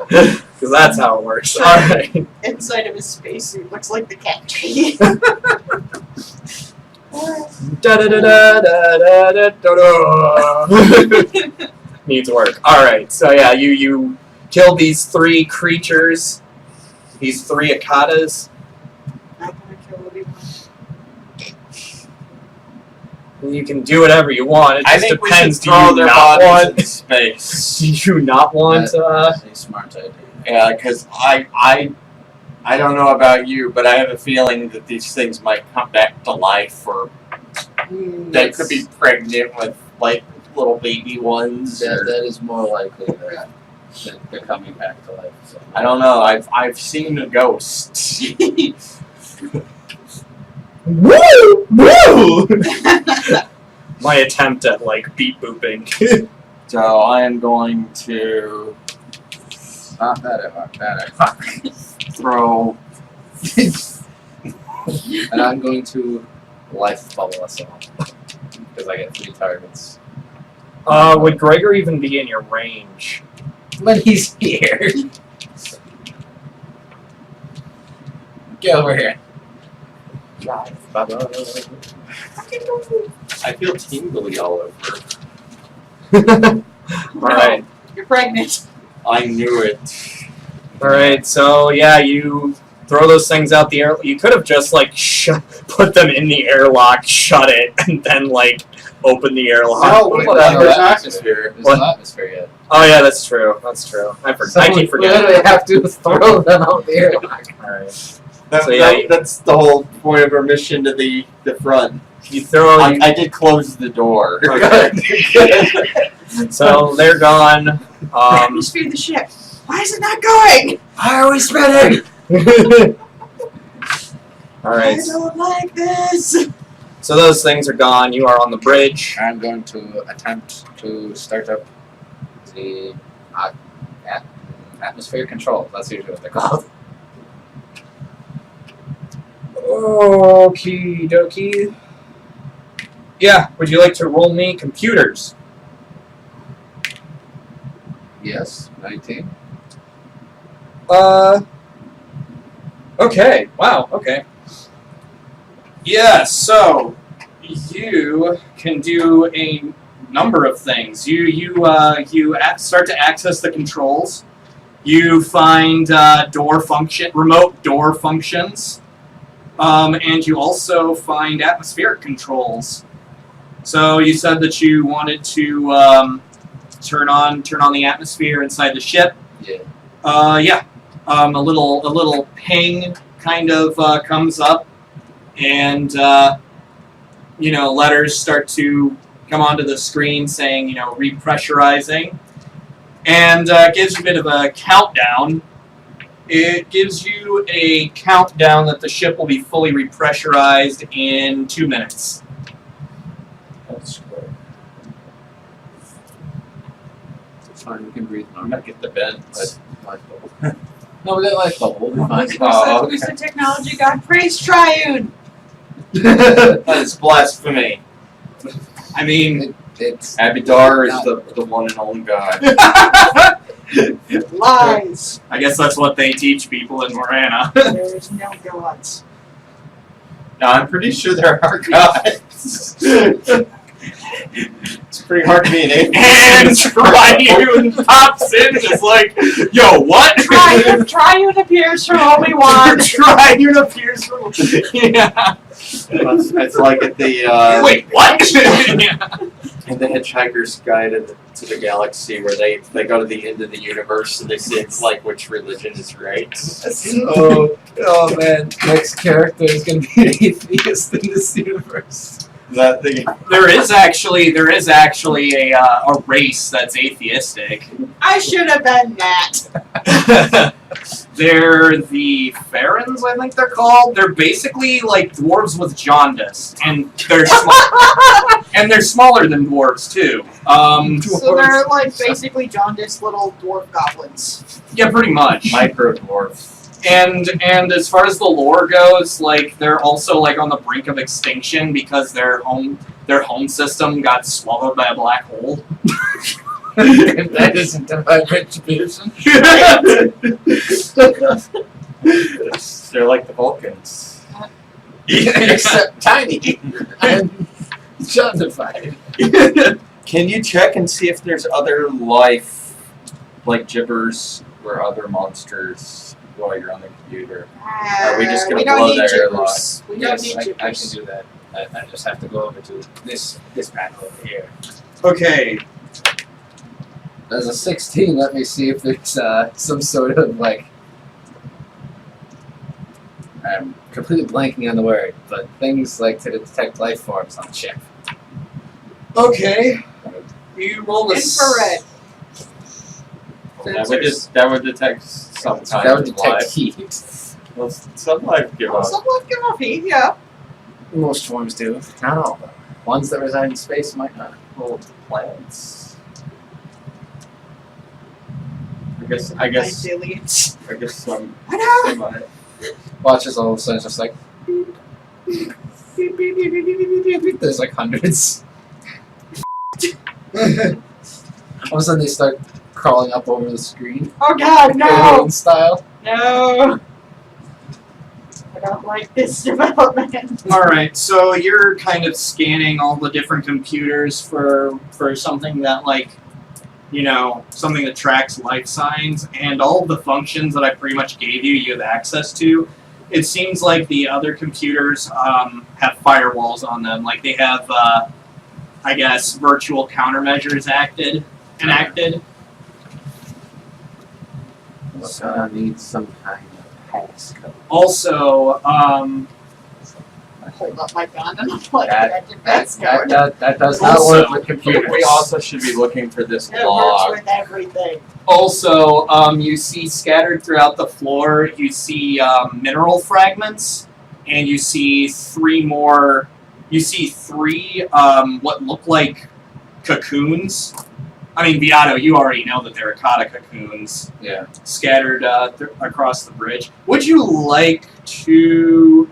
S1: Because that's how it works. Alright.
S2: Inside of his spacesuit looks like the cat tree.
S1: Needs work. Alright, so yeah, you kill these 3 creatures. These 3 Akatas.
S2: I'm gonna kill Obi-Wan.
S1: You can do whatever you want. It
S6: I
S1: just
S6: think
S1: depends.
S6: we should throw their bodies
S1: want?
S6: in space.
S1: Do you not want?
S3: That's a smart idea.
S6: Yeah, because I don't know about you, but I have a feeling that these things might come back to life, or they could be pregnant with like little baby ones.
S3: That is more likely that they're coming back to life. So.
S6: I don't know. I've seen a ghost.
S1: Woo! Woo! My attempt at like beat booping.
S6: So I am going to throw.
S3: And I'm going to life bubble us all. Because I get 3 targets.
S1: Would Gregor even be in your range?
S3: When he's here. Get over here.
S6: I feel tingly all over.
S1: Alright.
S2: You're pregnant.
S6: I knew it.
S1: Alright, so yeah, you throw those things out the air. You could have just like put them in the airlock, shut it, and then like open the airlock.
S6: No,
S3: Wait,
S6: there's
S3: no,
S6: atmosphere.
S3: There's
S1: What?
S3: no atmosphere yet.
S1: Oh yeah, that's true. That's true. I keep
S3: We
S1: forgetting.
S3: literally have to throw them out the airlock.
S1: Alright.
S4: That,
S1: So, yeah,
S4: that's the whole point of our mission to the front.
S1: You throw.
S6: I did close the door.
S1: So they're gone.
S2: Atmosphere of the ship. Why is it not going?
S1: Why are we spinning? Alright.
S2: I don't like this.
S1: So those things are gone. You are on the bridge.
S3: I'm going to attempt to start up the atmosphere control. That's usually what they're called.
S1: Okie dokie. Yeah, would you like to roll me computers?
S3: Yes, 19.
S1: Okay. Wow, okay. Yeah, so you can do a number of things. You start to access the controls. You find remote door functions, and you also find atmospheric controls. So you said that you wanted to turn on the atmosphere inside the ship.
S3: Yeah.
S1: Yeah. A little ping kind of comes up, and letters start to come onto the screen saying repressurizing, and gives you a bit of a countdown. It gives you a countdown that the ship will be fully repressurized in 2 minutes.
S6: That's great.
S3: It's fine, we can breathe
S6: I'm
S3: normally.
S6: gonna get the vents.
S3: No, we got life bubble. We'll be fine.
S6: Oh,
S2: Who's the technology god? Praise Triune.
S6: That is blasphemy.
S1: I mean,
S3: It's
S6: Abadar is the one and only God.
S2: Lies.
S1: I guess that's what they teach people in Morana.
S2: There is no gods.
S6: No, I'm pretty sure there are gods. It's pretty hard to be an
S1: And
S6: atheist.
S1: Triune pops in and is like, yo, what?
S2: Triune appears from Obi-Wan.
S1: Triune appears from... Yeah.
S6: It's like at the
S1: Wait, what? Yeah.
S6: in the Hitchhiker's Guide to the Galaxy, where they go to the end of the universe and they say it's like which religion is right.
S3: oh man, next character is gonna be an atheist in this universe.
S6: That thing.
S1: There is actually a race that's atheistic.
S2: I should have been that.
S1: They're the Farrens, I think they're called. They're basically like dwarves with jaundice, and they're smaller than dwarves too.
S2: So they're like basically jaundiced little dwarf goblins.
S1: Yeah, pretty much.
S6: Micro dwarf.
S1: And as far as the lore goes, like they're also like on the brink of extinction because their home system got swallowed by a black hole.
S3: That isn't divine retribution.
S6: They're like the Vulcans.
S3: Except tiny and justified.
S6: Can you check and see if there's other life, like gibbers or other monsters, while you're on the computer? Are we just gonna
S2: we don't
S6: blow
S2: need
S6: their
S2: gibbers. We don't
S3: Yes,
S2: need
S3: I can
S2: gibbers.
S3: do that. I just have to go over to this panel over here.
S1: Okay.
S3: There's a 16. Let me see if there's some sort of like. I'm completely blanking on the word, but things like to detect life forms on the ship.
S1: Okay. You roll the
S2: Infrared.
S6: That would detect some kind
S3: That would
S6: of
S3: detect
S6: life.
S3: heat.
S6: Well, some life give up.
S2: Some life give off heat, yeah.
S3: Most forms do. Not all, though. Ones that reside in space might not.
S6: Little plants. I guess
S2: Aliens.
S6: some
S2: I know.
S6: might.
S3: Watches all of a sudden just like. There's like hundreds. All of a sudden they start crawling up over the screen.
S2: Oh god, no!
S3: Alien style.
S2: No! I don't like this development.
S1: Alright, so you're kind of scanning all the different computers for something that, like, something that tracks life signs, and all of the functions that I pretty much gave you, you have access to. It seems like the other computers have firewalls on them. Like they have, I guess, virtual countermeasures enacted.
S3: So I need some kind of passcode.
S1: Also,
S2: I hold up my gun and I'm like, that's going.
S3: That does not
S1: Also,
S3: work with computers.
S6: We also should be looking for this
S2: It works
S6: log.
S2: with everything.
S1: Also, you see scattered throughout the floor, you see mineral fragments, and you see three what look like cocoons. I mean, Beato, you already know that they're Akata cocoons
S3: Yeah.
S1: scattered across the bridge. Would you like to...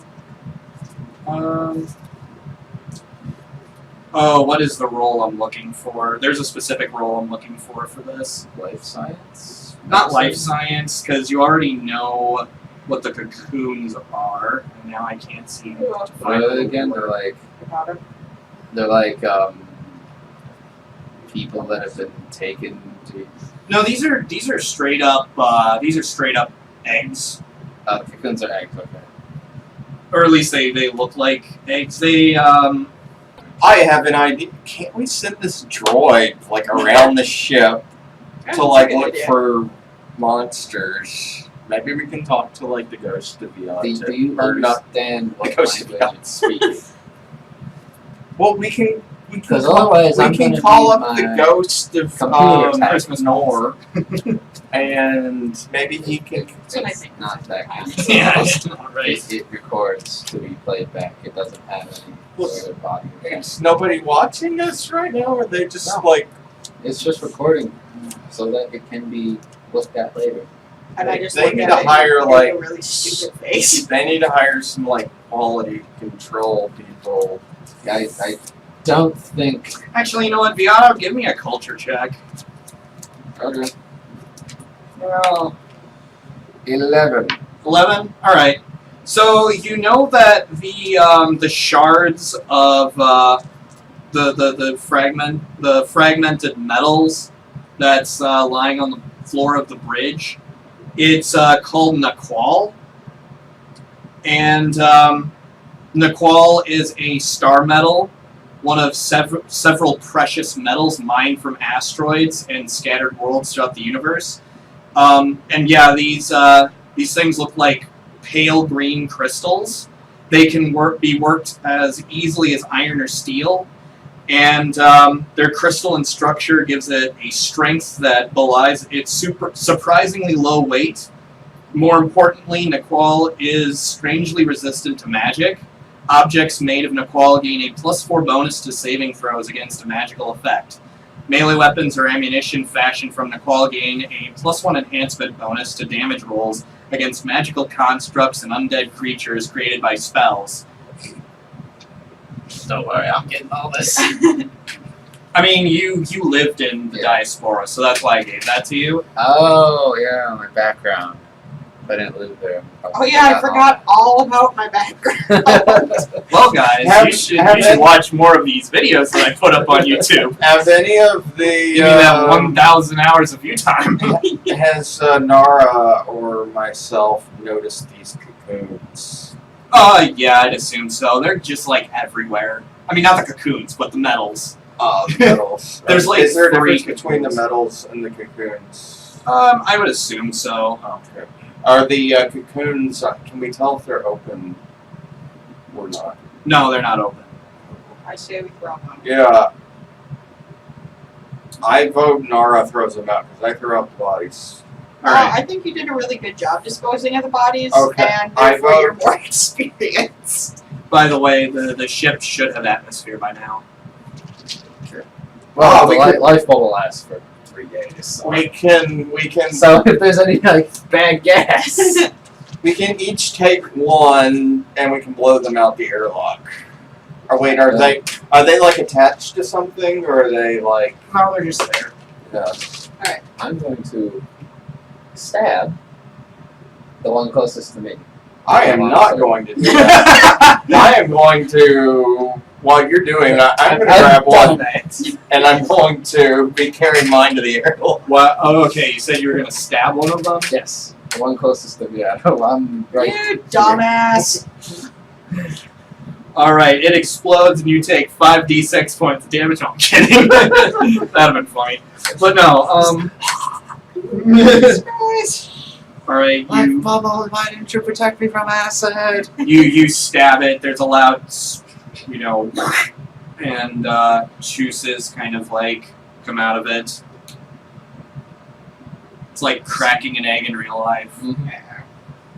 S1: oh, what is the role I'm looking for? There's a specific role I'm looking for this.
S3: Life science?
S1: Not life science, because you already know what the cocoons are, and now I can't see.
S3: What are they again? They're like people that have been taken to.
S1: No, these are straight up eggs,
S3: Cocoons are eggs, okay.
S1: or at least they look like eggs.
S6: I have an idea. Can't we send this droid around the ship to look for monsters? Maybe we can talk to the ghost of Beato.
S3: Do you
S6: or not
S3: understand
S6: the
S3: what
S6: ghost of
S3: language it's speaking?
S6: Well, we can
S3: Because otherwise I'm gonna
S6: call
S3: need
S6: up the
S3: my
S6: ghost of
S3: computer tab.
S6: Christmas Norv, and maybe he can.
S2: That's what I think.
S3: Not that kind of
S1: Yeah,
S3: stuff.
S1: it's not right.
S3: It records to be played back. It doesn't have any sort of body.
S6: Is nobody watching us right now? Or are they just
S3: No.
S6: like?
S3: It's just recording so that it can be looked at later.
S2: And I just
S6: They
S2: look
S6: need
S2: at
S6: to
S2: it
S6: hire,
S2: and make a really stupid face.
S6: They need to hire some quality control people.
S3: I don't think.
S1: Actually, you know what, Beato, give me a culture check.
S3: Okay.
S1: Well,
S3: 11.
S1: 11. All right. So you know that the shards of the fragmented metals that's lying on the floor of the bridge. It's called Nicole, and Nicole is a star metal, one of several precious metals mined from asteroids and scattered worlds throughout the universe. And yeah, these things look like pale green crystals. They can be worked as easily as iron or steel, and their crystalline structure gives it a strength that belies its surprisingly low weight. More importantly, Nicole is strangely resistant to magic. Objects made of Nicole gain a +4 bonus to saving throws against a magical effect. Melee weapons or ammunition fashioned from Nicole gain a +1 enhancement bonus to damage rolls against magical constructs and undead creatures created by spells. Don't worry, I'm getting all this. I mean, you lived in the diaspora, so that's why I gave that to you.
S3: Oh, yeah, my background. I didn't live there.
S2: Oh yeah, I forgot all about my background.
S1: Well, guys, you should watch more of these videos that I put up on YouTube.
S6: Have any of the
S1: Give me that 1,000 hours of view time.
S6: has Nara or myself noticed these cocoons?
S1: Yeah, I'd assume so. They're just everywhere. I mean, not the cocoons, but the metals.
S6: The metals.
S1: There's,
S6: Is there a
S1: 3
S6: difference between the
S1: cocoons.
S6: metals and the cocoons?
S1: I would assume so.
S6: Okay. Are the cocoons? Can we tell if they're open or not?
S1: No, they're not open.
S2: I say we throw them out.
S6: Yeah. I vote Nara throws them out because I threw out the bodies.
S1: All right.
S2: I think you did a really good job disposing of the bodies,
S6: Okay,
S2: and
S6: I
S2: therefore
S6: vote-
S2: you're more experienced.
S1: By the way, the ship should have atmosphere by now.
S3: Well,
S6: we
S3: the
S6: could-
S3: life bubble lasts for 3 days. So.
S6: We can
S3: So if there's any bad gas,
S6: we can each take one and we can blow them out the airlock. Or wait, are they attached to something or are they
S1: No, they're just there.
S6: yeah.
S3: I'm going to stab the one closest to me.
S6: I am not going to do that. I am going to while you're doing that, I'm going to grab one, and I'm going to be carrying mine to the aerial.
S1: What? Oh, okay. You said you were gonna stab one of them.
S3: Yes, the one closest to Beato. I'm right.
S2: You dumbass.
S1: All right. It explodes, and you take 5d6 points of damage. No, I'm kidding. That'd have been funny. But no. All right. You
S3: bubble, why didn't you protect me from acid?
S1: you stab it. There's a loud, and juices kind of like come out of it. It's like cracking an egg in real life,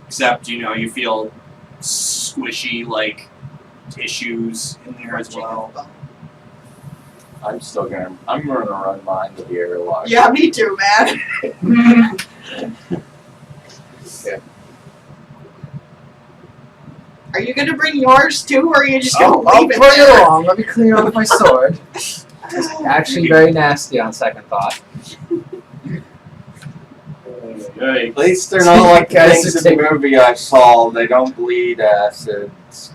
S1: except you feel squishy like tissues in there as well.
S6: I'm gonna run mine to the airlock.
S2: Yeah, me too, man. Are you gonna bring yours too, or are you just gonna
S3: I'll
S2: leave it
S3: bring it
S2: there?
S3: along. Let me clean off my sword. Actually, very nasty on second thought.
S6: At least they're not like
S3: Guys
S6: things
S3: are
S6: in the movie I saw. They don't bleed acids.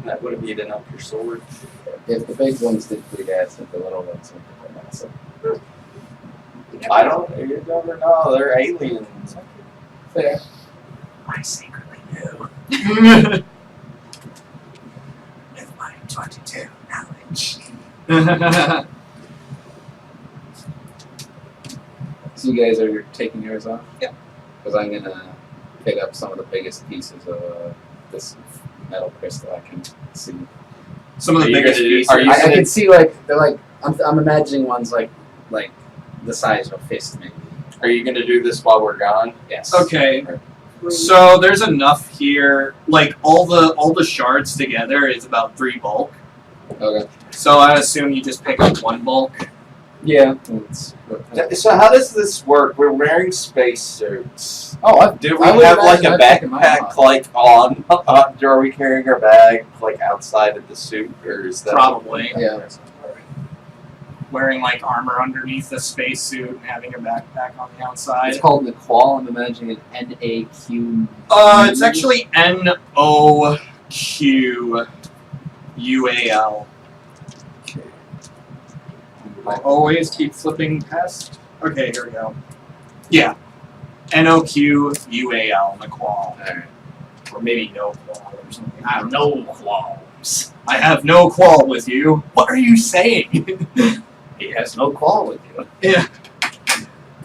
S6: That would have eaten up your sword.
S3: If the big ones did bleed acid, the little ones would bleed acid.
S6: I don't. You never know. They're aliens.
S3: Fair.
S5: I secretly knew with my 22 knowledge.
S3: So you guys are taking yours off?
S2: Yep.
S3: Because I'm gonna pick up some of the biggest pieces of this metal crystal I can see.
S1: Some of
S6: Are
S1: the
S6: you
S1: biggest
S6: gonna do-
S1: pieces.
S6: are you
S3: I
S6: gonna-
S3: can see they're like I'm imagining ones like the size of a fist maybe.
S6: Are you gonna do this while we're gone?
S3: Yes.
S1: Okay. So there's enough here. Like all the shards together is about 3 bulk.
S3: Okay.
S1: So I assume you just pick up 1 bulk.
S3: Yeah.
S6: So how does this work? We're wearing spacesuits.
S3: Oh,
S6: Do we
S3: I would
S6: have like a
S3: imagine I'd taken mine
S6: backpack
S3: off.
S6: like on? Are we carrying our bag like outside of the suit, or is that
S1: Probably.
S3: Yeah.
S1: Wearing like armor underneath the spacesuit and having your backpack on the outside.
S3: It's called Nicole. I'm imagining an N-A-Q.
S1: It's actually NOQUAL. I'll always keep flipping past. Okay, here we go. Yeah. NOQUAL, Nicole.
S3: Alright.
S1: Or maybe no qual or something. I have no qualms. I have no qualm with you. What are you saying?
S3: He has no quarrel with you.
S1: Yeah.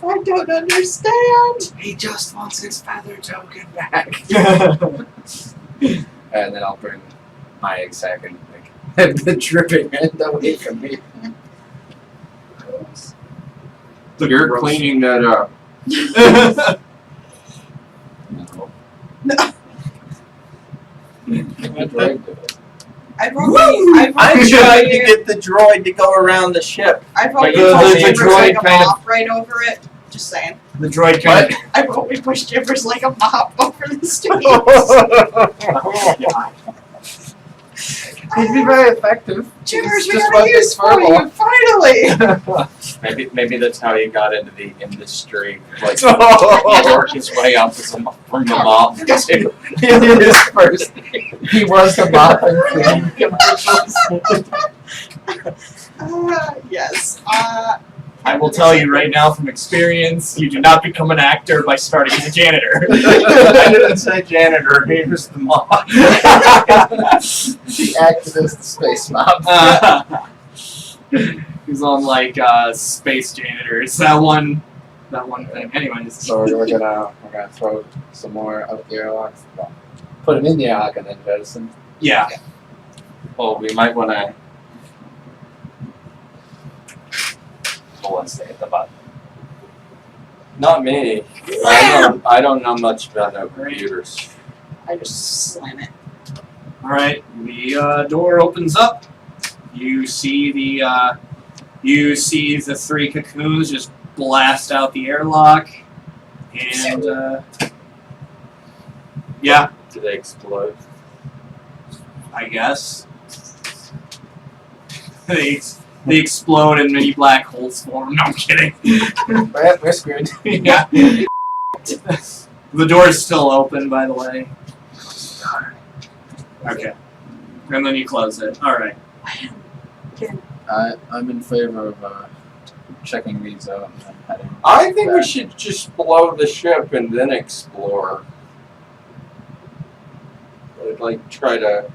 S2: I don't understand.
S3: He just wants his feather token back. And then I'll bring my egg sack and the dripping end away from me.
S6: You're cleaning that up.
S3: No. My droid did it.
S2: I've already
S6: I'm trying to get the droid to go around the ship.
S2: I've
S6: But
S2: already
S6: the
S2: pushed Jibbers
S6: droid
S2: like a
S6: kind of-
S2: mop right over it. Just saying.
S1: The droid kind of.
S2: I've already pushed Jibbers like a mop over the streets.
S3: It'd be very effective.
S2: Jibbers, we
S3: Just
S2: got
S3: run
S2: a use
S3: this
S2: for you, finally!
S6: Maybe that's how he got into the industry. Like he worked his way up from the mob.
S3: His first, he was the mop and commercials.
S2: Yes.
S1: I will tell you right now from experience, you do not become an actor by starting as a janitor.
S6: I didn't say janitor. He was the mob.
S3: He acted as the space mop.
S1: He's on like space janitors. That one thing. Anyways.
S3: So we're gonna throw some more out the airlock. Well, put him in the airlock and then jettison.
S1: Yeah.
S6: Well, we might want to.
S3: Once they hit the button.
S6: Not me. I don't know much about no computers.
S2: I just slam it.
S1: Alright, the door opens up. You see the 3 cocoons just blast out the airlock. And yeah,
S6: Do they explode?
S1: I guess. They explode and many black holes form. No, I'm kidding.
S3: We're screwed.
S1: Yeah. The door's still open, by the way. Okay. And then you close it. Alright.
S3: I'm in favor of checking these out and then heading.
S6: I think we
S3: back.
S6: should just blow the ship and then explore. Like, try to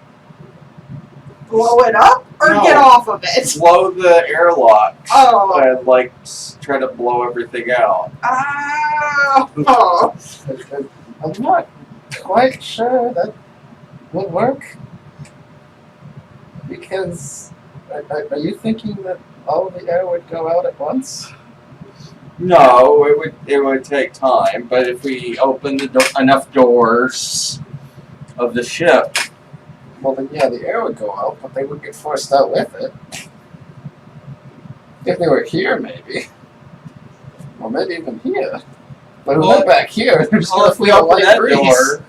S2: Blow it up or
S6: No.
S2: get off of it?
S6: blow the airlock.
S2: Oh.
S6: And, like, try to blow everything out.
S2: Oh.
S3: I'm not quite sure that would work. Because are you thinking that all of the air would go out at once?
S6: No, it would take time, but if we open enough doors of the ship,
S3: Well, then yeah, the air would go out, but they would get forced out with it. If they were here, maybe. Or maybe even here. But if
S6: Well,
S3: they're back here, there's
S6: well,
S3: gonna
S6: if we
S3: be a
S6: open
S3: light
S6: that
S3: breeze.
S6: door,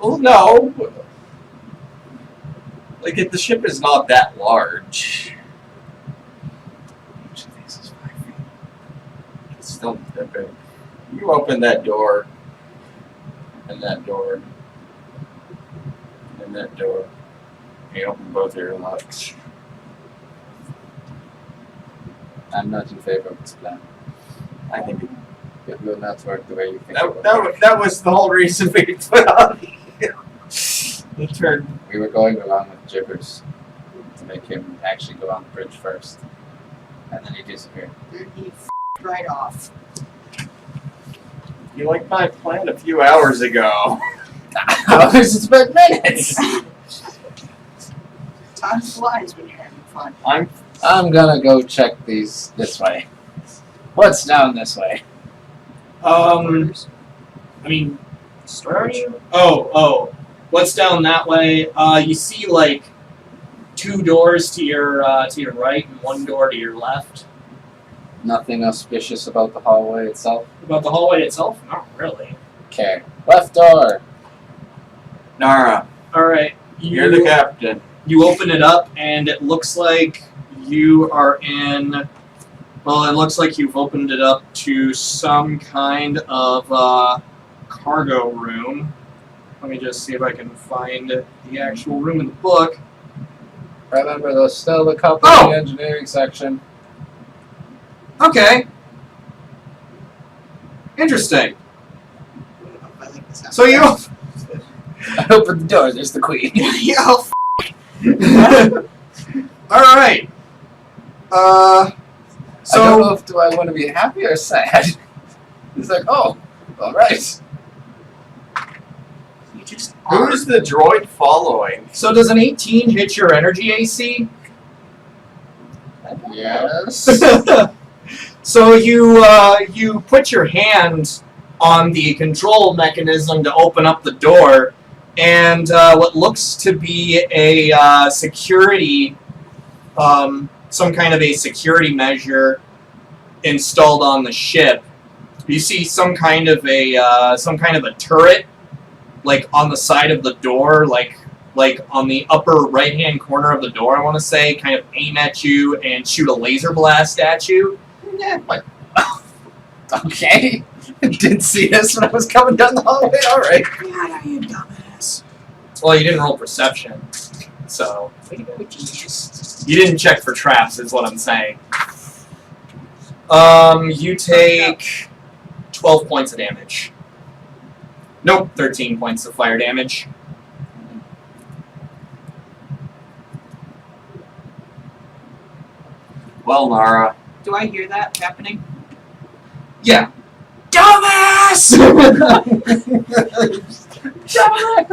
S6: well, no. Like, if the ship is not that large.
S3: Each of these is 5 feet.
S6: It's still not that big. You open that door, and that door, and that door. You open both airlocks.
S3: I'm not in favor of this plan.
S6: I think
S3: It will not work the way you think it will.
S6: that was the whole reason we put on the turn.
S3: We were going along with Gibbers to make him actually go on the bridge first. And then he disappeared.
S2: And he f***ed right off.
S6: You liked my plan a few hours ago.
S3: It's been minutes!
S2: Time flies when you're having fun.
S3: I'm gonna go check these this way. What's down this way?
S1: I mean, where are you? Oh. What's down that way? You see like 2 doors to your right and 1 door to your left.
S3: Nothing auspicious about the hallway itself?
S1: About the hallway itself? Not really.
S3: Okay. Left door!
S6: Nara,
S1: Alright.
S6: you're the captain.
S1: You open it up and it looks like you are in. Well, it looks like you've opened it up to some kind of cargo room. Let me just see if I can find the actual room in the book.
S3: Remember, there's still a couple
S1: Oh!
S3: in the engineering section.
S1: Okay. Interesting.
S2: I like this.
S1: So you.
S3: I opened the door, there's the queen.
S2: Yo,
S1: Alright.
S3: I don't know
S1: So.
S3: if do I want to be happy or sad. It's like, oh, alright.
S2: you just
S6: Who is the droid following?
S1: So does an 18 hit your energy AC?
S3: Yes.
S1: So you put your hand on the control mechanism to open up the door, and what looks to be a security, some kind of a security measure installed on the ship. You see some kind of a turret, like on the side of the door, like on the upper right-hand corner of the door, I want to say, kind of aim at you and shoot a laser blast at you.
S2: yeah.
S3: Okay. Didn't see this when I was coming down the hallway. Alright.
S2: God, are you dumbass?
S1: Well, you didn't roll perception, so
S2: Jeez.
S1: you didn't check for traps, is what I'm saying. You take 12 points of damage. Nope, 13 points of fire damage.
S6: Well, Nara,
S2: Do I hear that happening?
S1: Yeah.
S2: Dumbass! Channel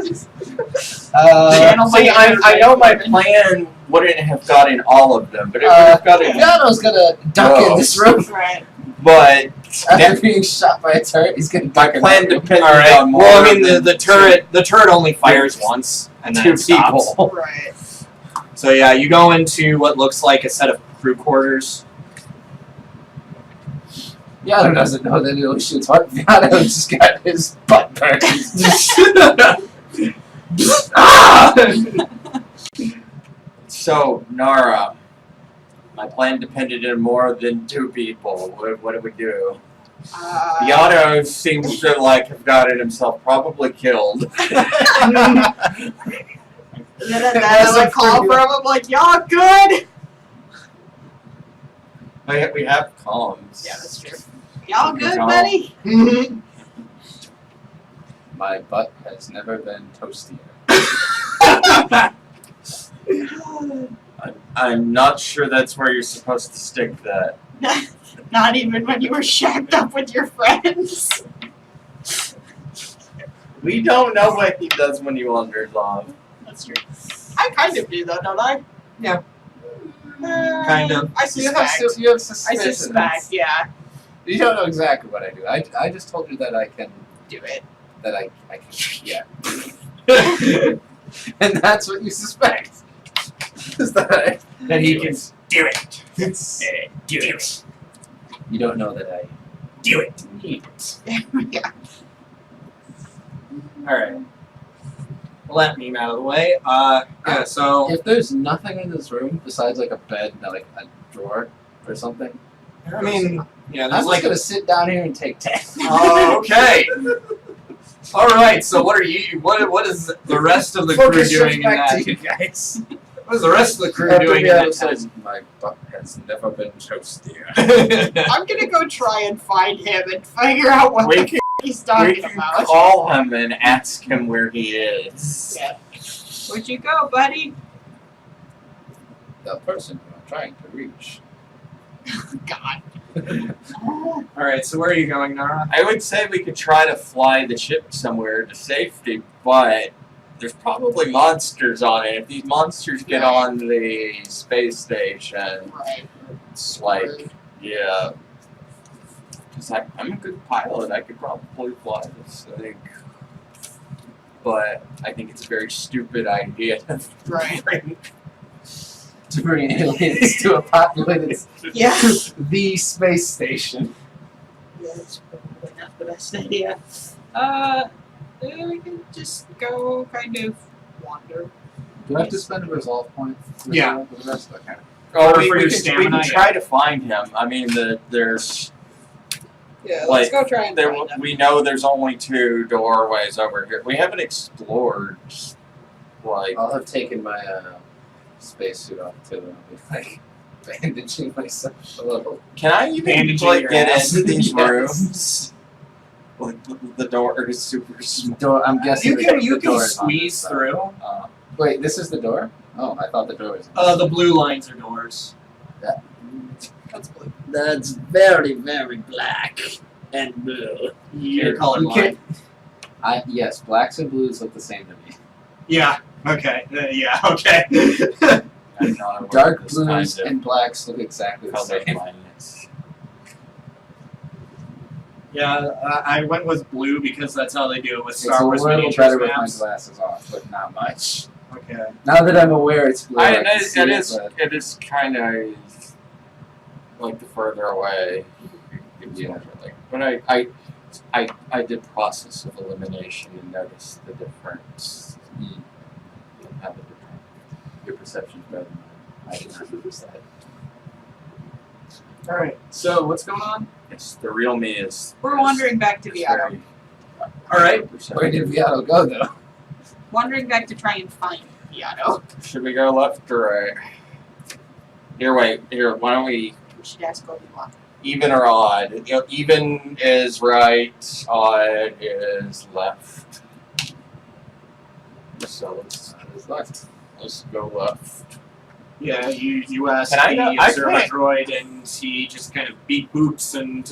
S6: see,
S2: my
S6: I know my plan wouldn't have gotten all of them, but it would have gotten.
S3: Beato's gonna duck in this room.
S2: Right.
S6: But
S3: After being shot by a turret, he's gonna
S6: my
S3: duck in
S6: plan
S3: that room.
S6: depended
S1: All right.
S6: on more.
S1: Well, I mean,
S6: than
S1: the turret only fires once, and then
S6: two
S1: it stops.
S6: people.
S2: Right.
S1: So yeah, you go into what looks like a set of crew quarters.
S3: Beato doesn't know that it shoots hard. Beato just got his butt burned.
S6: So, Nara, my plan depended on more than 2 people. What do we do? Beato seems to have gotten himself probably killed.
S2: And then I call from him, like, y'all good?
S6: We have comms.
S2: Yeah, that's true. Y'all good,
S6: No.
S2: buddy?
S3: My butt has never been toastier.
S6: I'm not sure that's where you're supposed to stick that.
S2: Not even when you were shacked up with your friends.
S6: We don't know what he does when he wanders off.
S2: That's true. I kind of do, though, don't I?
S1: Yeah. Kind of.
S2: I
S3: You have,
S2: suspect.
S3: you have
S2: I
S3: suspicions.
S2: suspect, yeah.
S3: You don't know exactly what I do. I just told you that I can.
S2: Do it.
S3: That I can. Yeah. And that's what you suspect. Is that
S1: That he can
S5: Do it.
S3: it's,
S5: Do it.
S3: you don't know that I
S5: Do it.
S3: need it.
S2: Yeah.
S1: Alright. Let me out of the way. Yeah, so
S3: If there's nothing in this room besides like a bed and like a drawer or something,
S1: I mean, yeah,
S3: I'm
S1: there's
S3: just
S1: like
S3: gonna sit down here and take 10.
S1: Oh, okay. All right. So what are you? What is the rest of the crew
S3: Focus
S1: doing in
S3: back
S1: that?
S3: to you guys.
S1: What is the rest of the crew
S3: After
S1: doing in
S3: Beato
S1: that
S3: says, my butt has never been toastier.
S1: tent?
S2: I'm gonna go try and find him and figure out what
S6: We
S2: the
S6: can,
S2: he's
S6: we
S2: talking
S6: can
S2: about.
S6: call him and ask him where he is.
S2: Yeah. Where'd you go, buddy?
S3: The person who I'm trying to reach.
S2: God.
S1: All right. So where are you going, Nara?
S6: I would say we could try to fly the ship somewhere to safety, but there's probably monsters on it. If these monsters get on the space station,
S2: Right.
S6: it's like, yeah. Because I'm a good pilot. I could probably fly this thing. But I think it's a very stupid idea to
S2: Right.
S6: bring.
S3: To bring aliens to a populated
S2: Yeah.
S3: the space station.
S2: Yeah, that's probably not the best idea. We can just go kind of wander.
S3: Do I have to spend a resolve point?
S1: Yeah.
S3: For the rest? Okay.
S6: Oh,
S1: For
S6: we
S1: your
S6: can
S1: stamina,
S6: try to find him. I mean, there's
S2: Yeah,
S6: Like,
S2: let's go try and
S6: there.
S2: find him.
S6: We know there's only 2 doorways over here. We haven't explored. Like,
S3: I'll have taken my spacesuit off too, and I'll be like bandaging myself a little.
S6: can I even
S1: Bandaging
S6: like
S1: your
S6: get
S1: ass.
S6: into these
S3: Yes.
S6: rooms? Like the door is super small.
S3: Door. I'm guessing
S1: You can
S3: the door is on
S1: squeeze
S3: this side.
S1: through.
S3: Wait, this is the door? Oh, I thought the door was.
S1: The blue lines are doors.
S2: That's blue.
S5: That's very, very black and blue.
S1: You're
S3: You
S1: colorblind.
S3: Yes, blacks and blues look the same to me.
S1: Yeah. Okay. Yeah. Okay.
S6: I'm not aware
S3: Dark
S6: of this
S3: blues
S6: kind
S3: and blacks look exactly
S6: of
S3: the
S6: color
S3: same.
S6: blindness.
S1: Yeah, I went with blue because that's how they do it with
S3: It's
S1: Star
S3: a
S1: Wars
S3: little
S1: miniatures
S3: better with my
S1: maps.
S3: glasses off, but not much.
S1: Okay.
S3: Now that I'm aware it's blue, I can see
S6: It
S3: it,
S6: is.
S3: but
S6: It is kind of like the further away. It's
S3: Yeah.
S6: more like, but I did process of elimination and noticed the difference. You don't have a different.
S3: your perception's better than mine. I did not notice that.
S1: All right. So what's going on?
S6: It's the real me is.
S2: We're wandering back to
S6: is
S2: Beato.
S6: very-
S1: All right.
S3: Where did Beato go though?
S2: Wandering back to try and find Beato.
S6: Should we go left or right? Here, wait. Here, why don't we
S2: We should ask Obi-Wan.
S6: even or odd? You know, even is right, odd is left. So let's go left.
S1: Yeah, you asked
S6: Can I
S1: the
S6: go- I
S1: observer
S6: can't-
S1: droid, and he just kind of beep boops and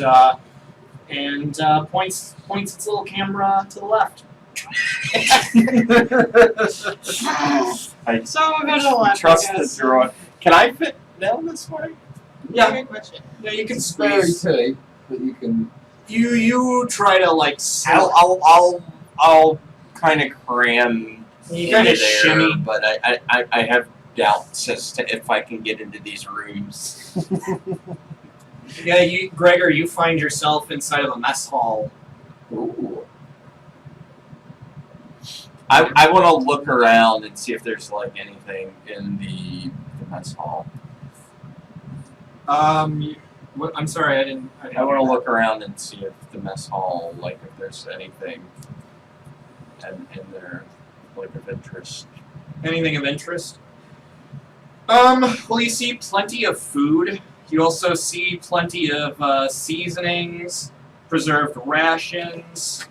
S1: points its little camera to the left.
S6: I
S2: So we're going to the left.
S6: trust
S2: I
S6: the
S2: guess.
S6: droid. Can I fit down this way?
S1: Yeah.
S2: Good question.
S1: Yeah, you can
S3: It's very
S1: squeeze.
S3: tight, but you can.
S1: You try to like.
S6: I'll kind of cram
S1: You
S6: into
S1: kind of
S6: there,
S1: shimmy.
S6: but I have doubts as to if I can get into these rooms.
S1: Yeah, Gregor, you find yourself inside of a mess hall.
S3: Ooh.
S6: I want to look around and see if there's like anything in the mess hall.
S1: I'm sorry, I didn't.
S6: I want to look around and see if the mess hall, like if there's anything in there, like of interest.
S1: Anything of interest? Well, you see plenty of food. You also see plenty of seasonings, preserved rations.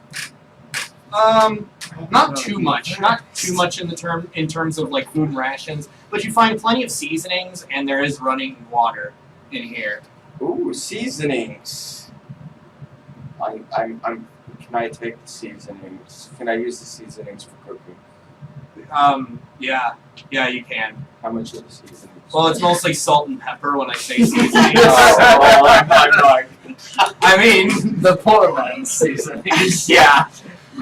S1: Not too much. Not too much in terms of like food and rations, but you find plenty of seasonings, and there is running water in here.
S4: Ooh, seasonings. Can I take the seasonings? Can I use the seasonings for cooking?
S1: Yeah, you can.
S4: How much are the seasonings?
S1: Well, it's mostly salt and pepper when I say seasonings. I mean,
S3: The poor man's seasonings.
S1: yeah.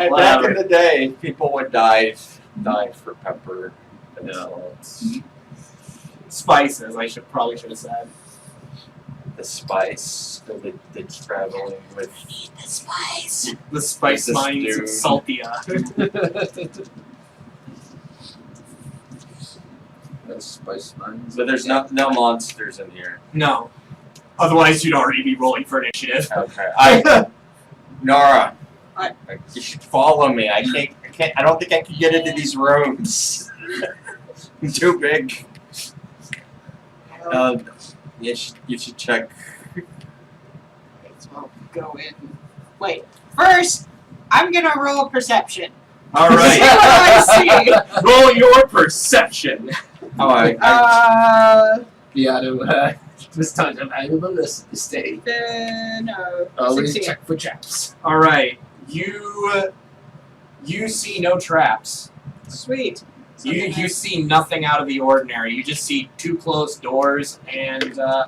S4: And back in the day, people would die for pepper and salt.
S1: Spices, probably should have said.
S4: The spice, the traveling with.
S2: The spice.
S1: The spice
S4: This
S1: mines of
S4: dude.
S1: Saltia.
S3: Those spice mines.
S4: But there's no monsters in here.
S1: No. Otherwise, you'd already be rolling for initiative.
S4: Okay. Nora.
S2: What?
S4: You should follow me. I can't. I don't think I can get into these rooms. I'm too big. You should check.
S2: So go in. Wait. First, I'm gonna roll perception.
S1: All
S2: See
S1: right.
S2: what I see.
S1: Roll your perception.
S4: Oh, I
S3: Beato, this time I'm valuable this day.
S2: No.
S3: Always
S2: 16.
S3: check for traps.
S1: All right. You see no traps.
S2: Sweet.
S1: You see nothing out of the ordinary. You just see two closed doors, and
S2: Go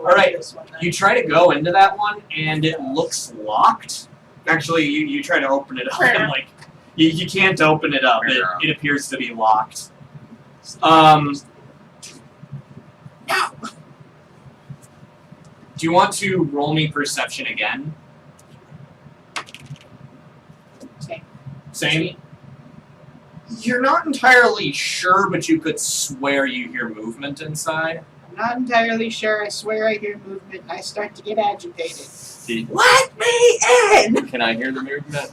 S1: all right.
S2: This one, then.
S1: you try to go into that one, and it looks locked. Actually, you try to open it up, and like you can't open it up. It appears to be locked. No. Do you want to roll me perception again? Same. You're not entirely sure, but you could swear you hear movement inside.
S2: I'm not entirely sure. I swear I hear movement and I start to get agitated.
S4: see.
S2: Let me in!
S4: Can I hear the movement?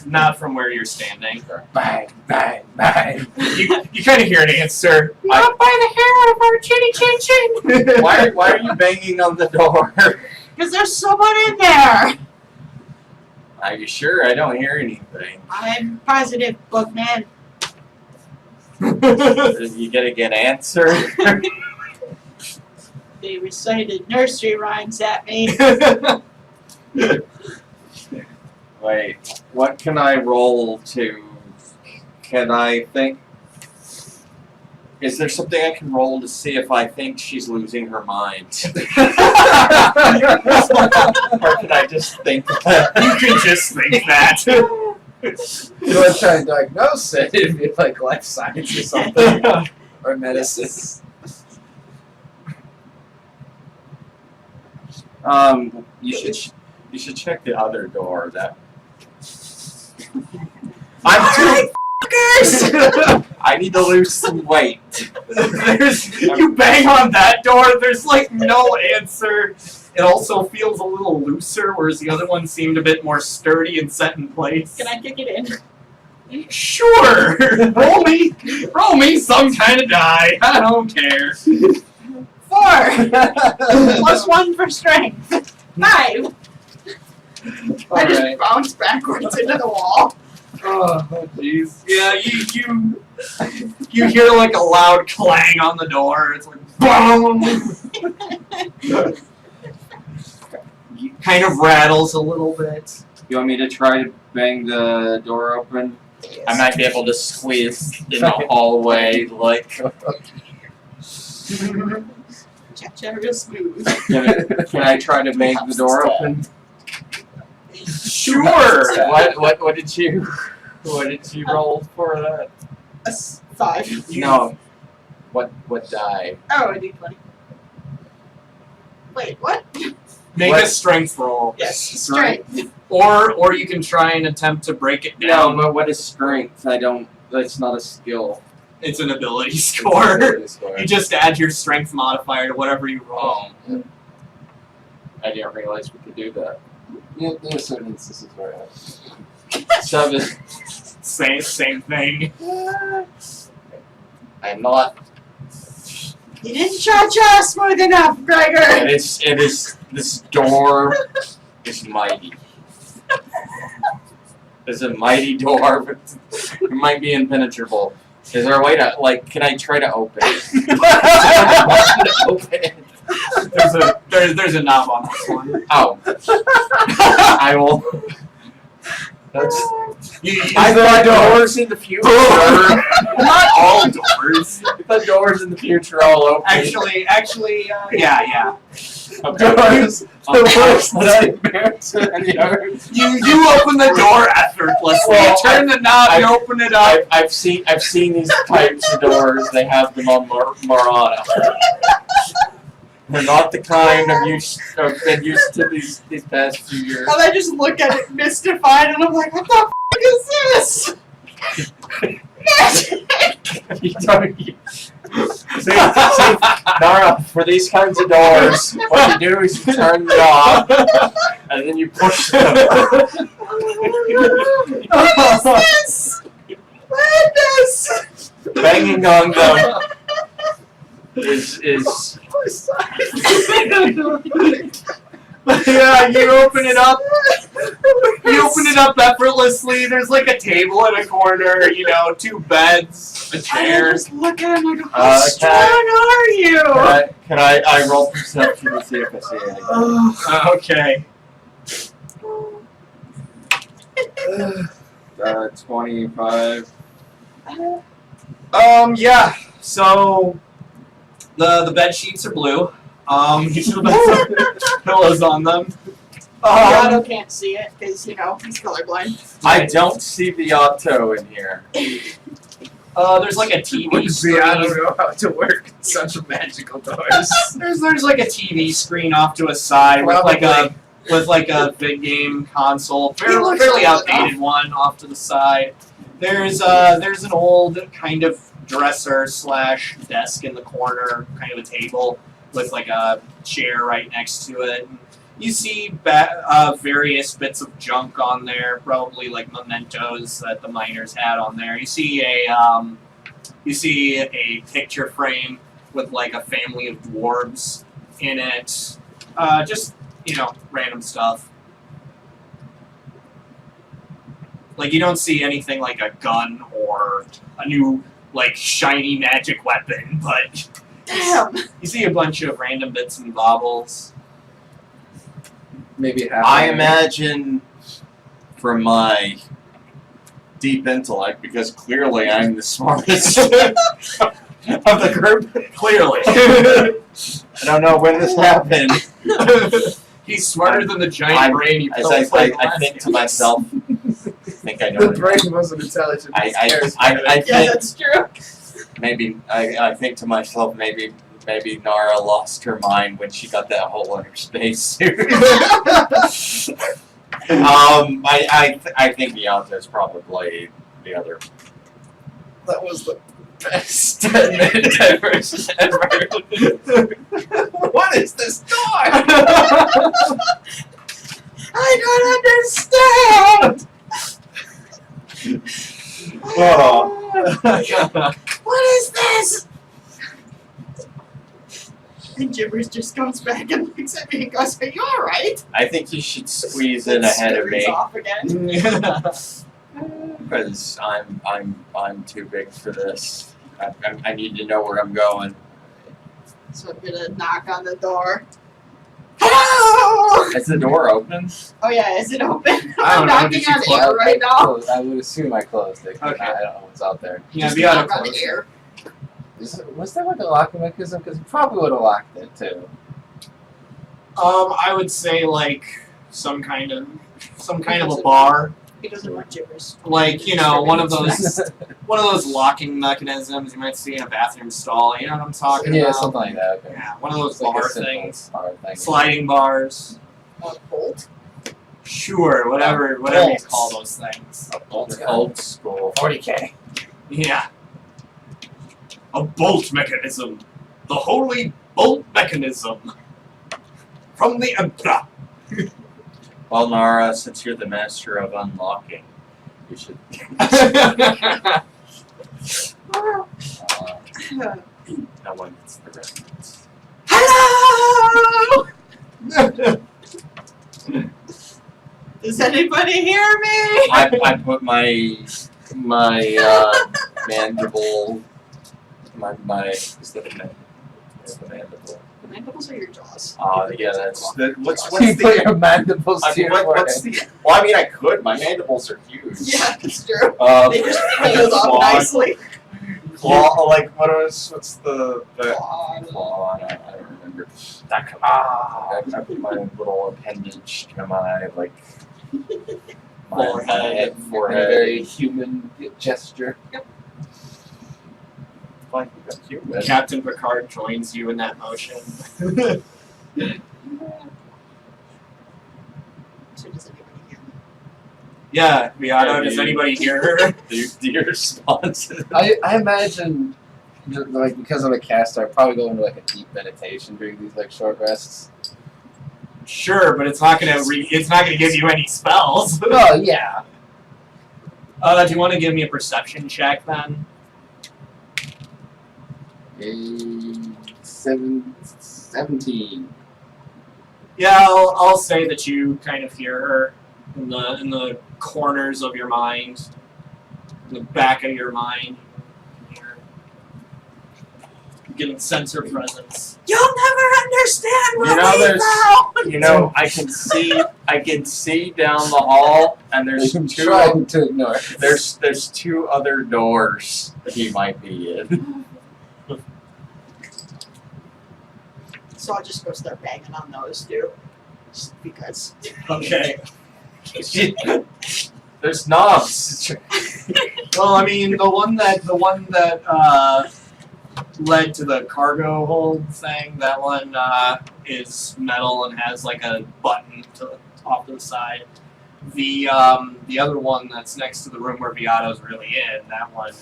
S1: Not from where you're standing.
S3: Bang, bang, bang.
S1: You kind of hear an answer.
S2: Not by the hair of our chinny chin chin!
S4: Why are you banging on the door?
S2: Because there's someone in there!
S4: Are you sure? I don't hear anything.
S2: I'm positive, Bookman.
S4: You get a good answer.
S2: They recited nursery rhymes at me.
S4: Wait, what can I roll to? Can I think? Is there something I can roll to see if I think she's losing her mind? Or can I just think that?
S1: You can just think that.
S3: You want to try and diagnose it? It'd be like life science or something. Or medicine.
S4: You should check the other door. That I'm too. I need to lose some weight.
S1: You bang on that door, there's like no answer. It also feels a little looser, whereas the other one seemed a bit more sturdy and set in place.
S2: Can I kick it in?
S1: Sure! roll me some kind of die. I don't care.
S2: 4! Plus 1 for strength. 5! I just
S3: Alright.
S2: bounced backwards into the wall.
S3: Oh, jeez.
S1: Yeah, you hear like a loud clang on the door. It's like boom. Kind of rattles a little bit.
S4: You want me to try to bang the door open? I might be able to squeeze in the hallway, like.
S2: Cha-cha real smooth.
S4: Can I try to bang the door open?
S1: Sure.
S4: What did you roll for that?
S2: A 5.
S4: No. What die?
S2: Oh, a d20. Wait, what?
S1: Make
S4: What?
S1: a strength roll.
S2: Yes, strength.
S1: Or you can try and attempt to break it
S4: No,
S1: down.
S4: but what is strength? I don't. That's not a skill.
S1: It's an ability score. You just add your strength modifier to whatever you roll.
S4: Oh. I didn't realize we could do that.
S3: Yeah, there's certain instances where
S4: 7.
S1: Same thing.
S6: I'm not.
S2: You didn't charge us smooth enough, Gregor!
S6: It is. This door is mighty. It's a mighty door, but it might be impenetrable. Is there a way to, like, can I try to open it? Open it.
S1: There's a knob on this one.
S6: Oh. I will. That's.
S1: I
S6: thought doors in the future.
S1: Not all doors.
S6: I thought doors in the future all open.
S1: Actually, yeah.
S6: Doors. The worst nightmare to the earth.
S1: You open the door effortlessly.
S6: Well,
S1: You turn the knob, you open it up.
S6: I've seen these types of doors. They have them on Marana. They're not the kind I've been used to these past few years.
S2: And I just look at it mystified and I'm like, what the f is this? Magic!
S6: You don't. See, Nara, for these kinds of doors, what you do is you turn the knob and then you push them.
S2: What is this? Madness!
S6: Banging on them is
S1: Yeah, you open it up. You open it up effortlessly. There's like a table in a corner, you know, 2 beds, a
S2: I
S1: chair.
S2: just look at him and go, how strong are you?
S6: Can I roll perception to see if I see anything?
S1: Okay.
S6: 25.
S1: Yeah. So the bed sheets are blue. Each of the beds have pillows on them.
S2: Beato can't see it because, you know, he's colorblind.
S6: I don't see Beato in here.
S1: There's like a TV screen.
S3: I don't know how to work such magical doors.
S1: There's like a TV screen off to a side with like a big game console, fairly outdated one off to the side. There's an old kind of dresser / desk in the corner, kind of a table with like a chair right next to it. You see various bits of junk on there, probably like mementos that the miners had on there. You see a picture frame with like a family of dwarves in it. Just, you know, random stuff. Like, you don't see anything like a gun or a new like shiny magic weapon, but
S2: Damn!
S1: you see a bunch of random bits and baubles.
S3: Maybe half.
S6: I imagine, from my deep intellect, because clearly I'm the smartest of the group.
S1: Clearly.
S6: I don't know when this happened.
S1: He's smarter than the giant brain he
S6: As
S1: built
S6: I think to myself, I think I know.
S3: The brain wasn't intelligent.
S6: I
S2: Yeah,
S6: think
S2: that's true.
S6: maybe I think to myself maybe Nara lost her mind when she got that whole inner space suit. I think Beato is probably the other.
S3: That was the best diversion ever. What is this door?
S2: I don't understand! What is this? And Gibbers just comes back and looks at me and goes, are you alright?
S6: I think you should squeeze in ahead of me
S2: Off again.
S6: because I'm too big for this. I need to know where I'm going.
S2: So I'm gonna knock on the door. Hello!
S6: Is the door open?
S2: Oh yeah, is it open?
S3: I
S2: I'm
S3: don't know.
S2: knocking
S3: Did you
S2: on
S3: close
S2: air right now.
S3: I would assume I closed it.
S1: Okay.
S3: I don't know what's out there.
S1: Yeah,
S2: Just
S1: Beato
S2: knock on
S1: closed
S2: the air.
S3: Was there like a locking mechanism? Because you probably would have locked it too.
S1: I would say like some kind of a bar,
S2: He doesn't want Gibbers.
S1: like, you know, one of those locking mechanisms you might see in a bathroom stall. You know what I'm talking
S3: Yeah,
S1: about?
S3: something like that. Okay.
S1: Yeah, one of those
S3: It's like a
S1: bar
S3: simple
S1: things,
S3: bar thing.
S1: sliding bars.
S2: Want bolt?
S1: Sure, whatever you
S3: Bolts.
S1: call those things.
S6: Old school.
S3: 40K.
S1: Yeah. A bolt mechanism. The holy bolt mechanism. From the Emperor.
S6: Well, Nara, since you're the master of unlocking,
S3: You should.
S4: No one gets the reference.
S2: Hello! Does anybody hear me?
S6: I put my mandible. My is that a mandible? It's the mandible.
S2: The mandibles are your jaws.
S6: Yeah, that's what's
S3: You put
S6: the
S3: your mandibles to your
S6: what's
S3: forehead.
S6: the? Well, I mean, I could. My mandibles are huge.
S2: Yeah, it's true. They just
S6: I
S2: fold up
S6: claw-
S2: nicely.
S6: Claw, like what's the
S2: Claw.
S6: claw? I don't remember. That I put my little appendage to my like my head,
S3: A
S6: forehead.
S3: very human gesture.
S6: Like a human.
S1: Captain Picard joins you in that motion.
S2: So does anybody hear me?
S1: Yeah, Beato, does anybody hear her?
S6: Do you respond to that?
S3: I imagine, like, because I'm a caster, I probably go into like a deep meditation during these like short rests.
S1: Sure, but it's not gonna give you any spells.
S3: Oh yeah.
S1: Do you want to give me a perception check then?
S3: 17.
S1: Yeah, I'll say that you kind of hear her in the corners of your mind, in the back of your mind. You're getting sense her presence.
S2: You'll never understand what
S6: You know,
S2: we
S6: there's-
S2: found!
S6: You know, I can see down the hall, and there's
S3: I'm
S6: two.
S3: trying to ignore it.
S6: There's two other doors that he might be in.
S2: So I'll just go start banging on those too. Just because.
S1: Okay.
S6: There's knobs.
S1: Well, I mean, the one that led to the cargo hold thing, that one is metal and has like a button off to the side. The other one that's next to the room where Beato's really in, that one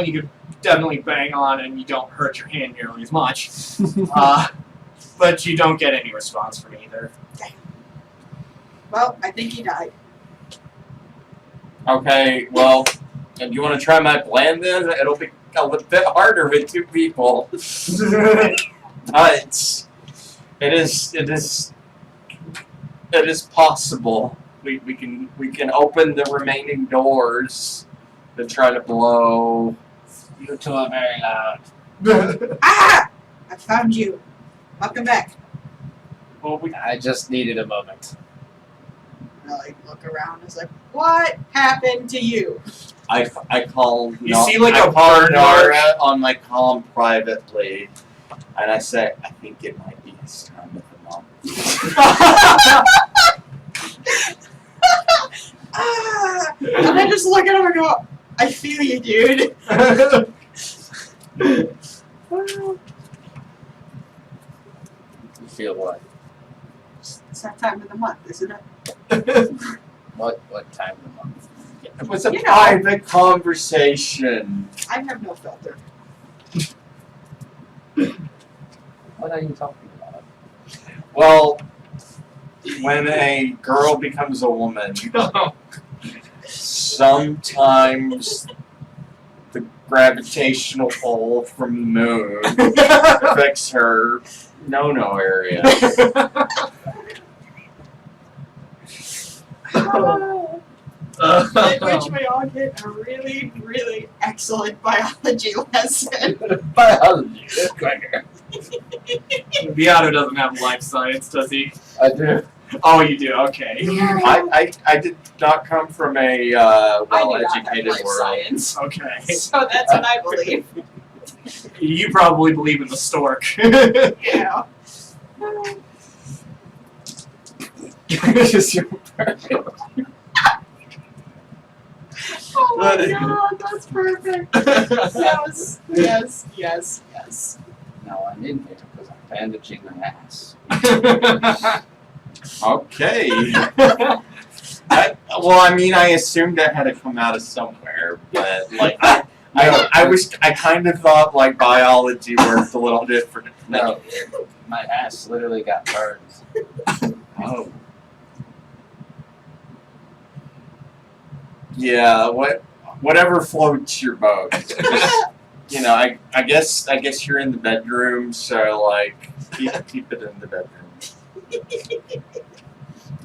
S1: you could definitely bang on and you don't hurt your hand nearly as much. But you don't get any response from either.
S2: Well, I think he died.
S6: Okay, well, and you want to try my plan then? It'll be a bit harder with two people. But it is possible. We can open the remaining doors to try to blow.
S3: You two are very loud.
S2: Ah! I found you. Welcome back.
S6: Well,
S3: I just needed a moment.
S2: And I look around and it's like, what happened to you?
S6: I call
S1: You see, like,
S6: I
S1: a
S6: call
S1: burn mark.
S6: Nara on my comm privately, and I say I think it might be his time with the mom.
S2: Ah! And I just look at him and go, I feel you, dude.
S3: You feel what?
S2: It's that time of the month, isn't it?
S3: What time of the month?
S6: It was a
S2: You know.
S6: private conversation.
S2: I have no filter.
S3: What are you talking about?
S6: Well, when a girl becomes a woman, sometimes the gravitational pull from the moon affects her no-no area.
S2: In which we all get a really, really excellent biology lesson.
S3: Biology.
S1: Beato doesn't have life science, does he?
S3: I do.
S1: Oh, you do. Okay.
S6: I did not come from a
S2: I do not have
S6: well-educated
S2: life
S6: world.
S2: science.
S1: Okay.
S2: So that's what I believe.
S1: You probably believe in the stork.
S2: Yeah.
S3: Just your
S2: Oh my god, that's perfect. Yes, yes, yes, yes.
S3: No, I'm in here because I'm bandaging my ass.
S6: Okay. Well, I mean, I assumed that had to come out of somewhere, but like, I kind of thought like biology worked a little different.
S3: No, my ass literally got burned.
S6: Oh. Yeah, whatever floats your boat. You know, I guess you're in the bedroom, so like keep it in the bedroom.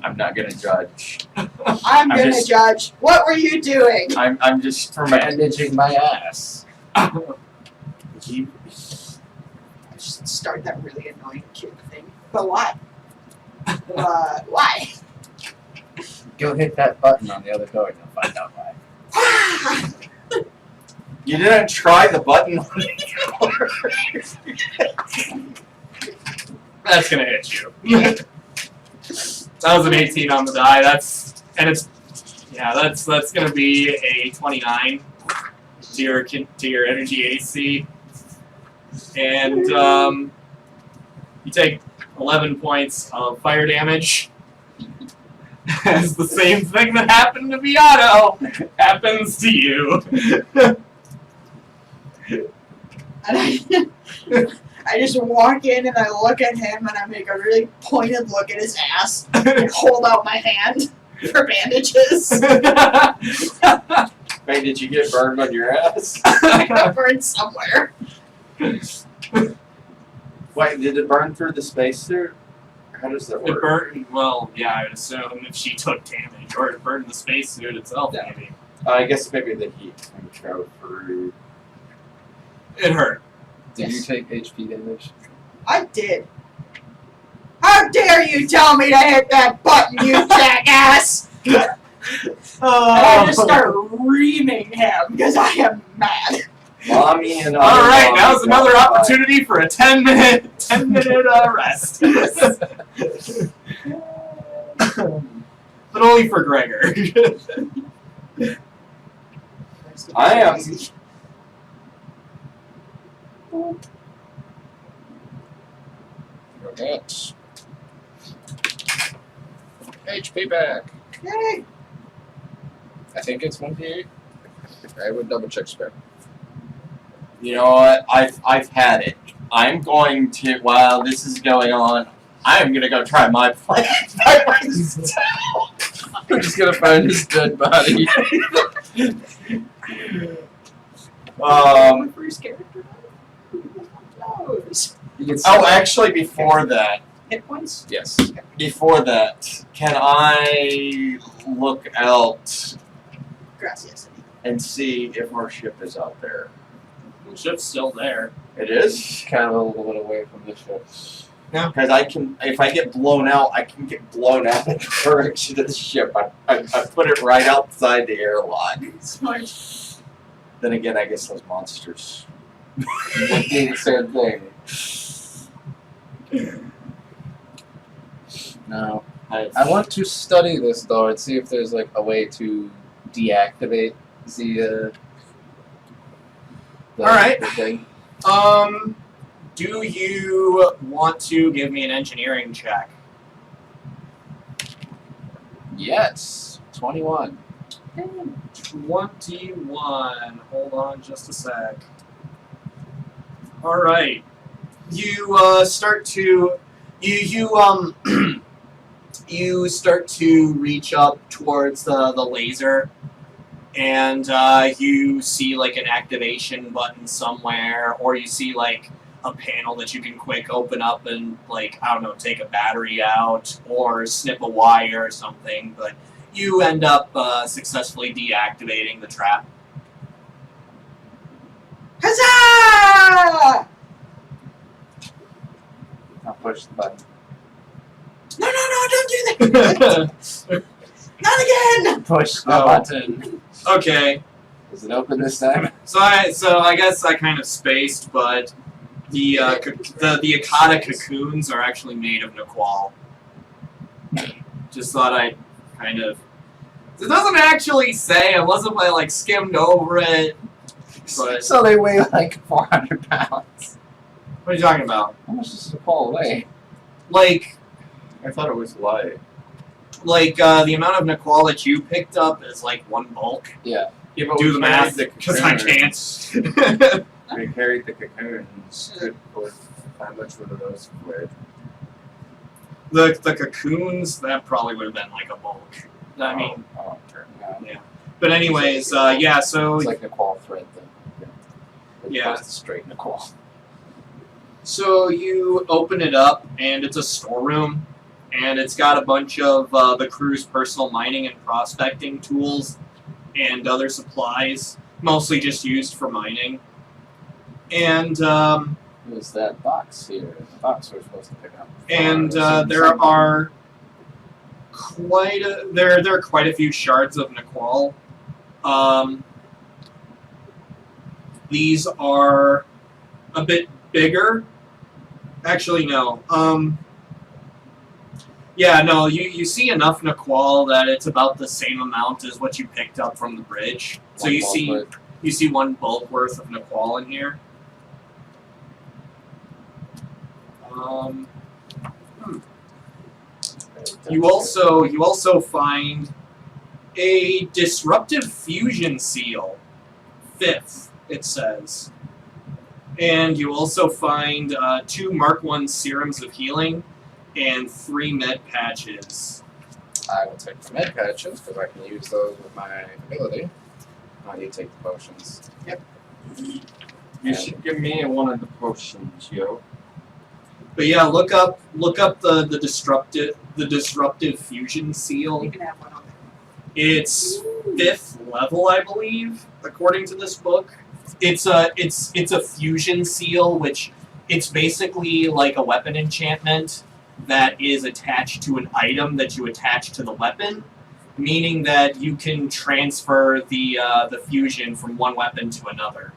S6: I'm not gonna judge.
S2: I'm gonna
S6: just-
S2: judge. What were you doing?
S6: I'm just from a
S3: Bandaging my ass.
S6: he,
S2: I just start that really annoying kid thing. But why? Why?
S3: Go hit that button on the other door and you'll find out why.
S6: You didn't try the button on
S1: That's gonna hit you. That was an 18 on the die. That's gonna be a 29 to your energy AC, and you take 11 points of fire damage. As the same thing that happened to Beato happens to you.
S2: And I just walk in and I look at him and I make a really pointed look at his ass and hold out my hand for bandages.
S6: Wait, did you get burned on your ass?
S2: I got burned somewhere.
S6: Wait, did it burn through the spacesuit? How does that
S1: It
S6: work?
S1: burned. Well, yeah, I would assume if she took damage, or it burned the spacesuit itself,
S3: Yeah.
S1: maybe.
S6: I guess maybe the heat can go through.
S1: It hurt.
S3: Did you take HP damage?
S2: I did. How dare you tell me to hit that button, you jackass! And I just start reaming him because I am mad.
S6: Mommy and
S1: All right, now's another opportunity for a 10-minute rest. But only for Gregor.
S6: I am.
S3: Romance. HP back.
S2: Yay!
S3: I think it's 1d8. I would double check spare.
S6: You know what? I've had it. I'm going to, while this is going on, I'm gonna go try my plan by myself.
S3: I'm just gonna find his dead body.
S2: My first character. Knows.
S3: You can
S6: Oh, actually, before that,
S2: Hit points?
S3: yes.
S6: can I look out
S2: Gracias.
S6: and see if our ship is out there?
S1: The ship's still there.
S6: It is?
S3: Kind of a little bit away from the ship.
S6: Because I can, if I get blown out, I can get blown out in the direction of the ship. I put it right outside the airlock.
S2: Smart.
S6: Then again, I guess those monsters.
S3: Would be the same thing. No. I want to study this though and see if there's like a way to deactivate the
S1: Alright.
S3: the thing.
S1: Do you want to give me an engineering check?
S3: Yes. 21.
S1: 21. Hold on just a sec. Alright. You start to you start to reach up towards the laser, and you see like an activation button somewhere, or you see like a panel that you can quick open up and, like, I don't know, take a battery out or snip a wire or something, but you end up successfully deactivating the trap.
S2: Huzzah!
S3: I'll push the button.
S2: No, don't do that! Not again!
S3: Push the
S1: Oh.
S3: button.
S1: Okay,
S3: Is it open this time?
S1: so I guess I kind of spaced, but the Akata cocoons are actually made of Nicole. Just thought I'd kind of. It doesn't actually say, unless if I like skimmed over it. But
S3: So they weigh like 400 pounds.
S1: what are you talking about?
S3: How much does it fall away?
S1: Like
S6: I thought it was light.
S1: the amount of Nicole that you picked up is like one bulk.
S3: Yeah.
S6: Yeah, but
S1: Do
S6: we
S1: the math,
S6: carried
S1: because I
S6: cocoons.
S1: can't.
S6: We carried the cocoons. How much would those weigh?
S1: The cocoons, that probably would have been like a bulk. I mean,
S6: Oh, okay.
S1: But anyways, yeah. So
S3: It's like Nicole thread thing.
S1: Yeah.
S3: It's straight Nicole.
S1: So you open it up, and it's a storeroom, and it's got a bunch of the crew's personal mining and prospecting tools and other supplies, mostly just used for mining. And
S3: There's that box here. The box we're supposed to pick up.
S1: there are quite a few shards of Nicole. These are a bit bigger. Actually, no. Yeah, no, you see enough Nicole that it's about the same amount as what you picked up from the bridge. So you see one bulk worth of Nicole in here. You also find a disruptive fusion seal, 5th, it says. And you also find 2 Mark 1 serums of healing and 3 med patches.
S3: I will take the med patches because I can use those with my ability. I need to take the potions.
S6: You should give me one of the potions, yo.
S1: But yeah, look up the disruptive fusion seal.
S2: You can have one on there.
S1: It's 5th level, I believe, according to this book. It's a fusion seal, which it's basically like a weapon enchantment that is attached to an item that you attach to the weapon, meaning that you can transfer the fusion from one weapon to another.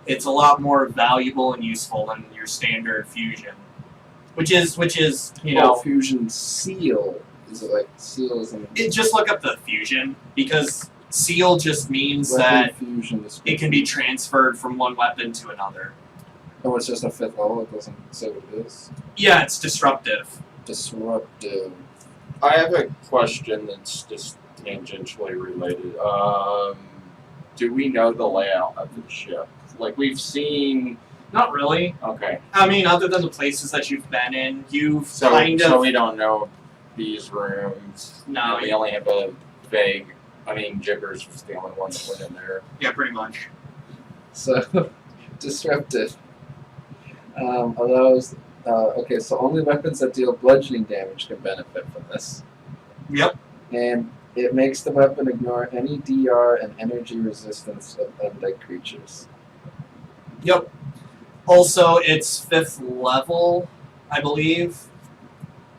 S1: It's a lot more valuable and useful than your standard fusion, which is
S3: fusion seal. Is it like seals and
S1: just look up the fusion, because seal just means
S3: weapon
S1: that
S3: fusion?
S1: it can be transferred from one weapon to another.
S3: Oh, it's just a 5th level. It doesn't say what it is.
S1: Yeah, it's disruptive.
S3: Disruptive.
S6: I have a question that's just tangentially related. Do we know the layout of the ship? Like, we've seen...
S1: Not really.
S6: Okay.
S1: I mean, other than the places that you've been in, you've
S6: So
S1: kind of...
S6: we don't know these rooms.
S1: No,
S6: We only have a vague... I mean, Jibbers was the only one that went in there.
S1: yeah, pretty much.
S3: So, disruptive. Allows. Okay, so only weapons that deal bludgeoning damage can benefit from this.
S1: Yep.
S3: And it makes the weapon ignore any DR and energy resistance of undead creatures.
S1: Yep. Also, it's 5th level, I believe.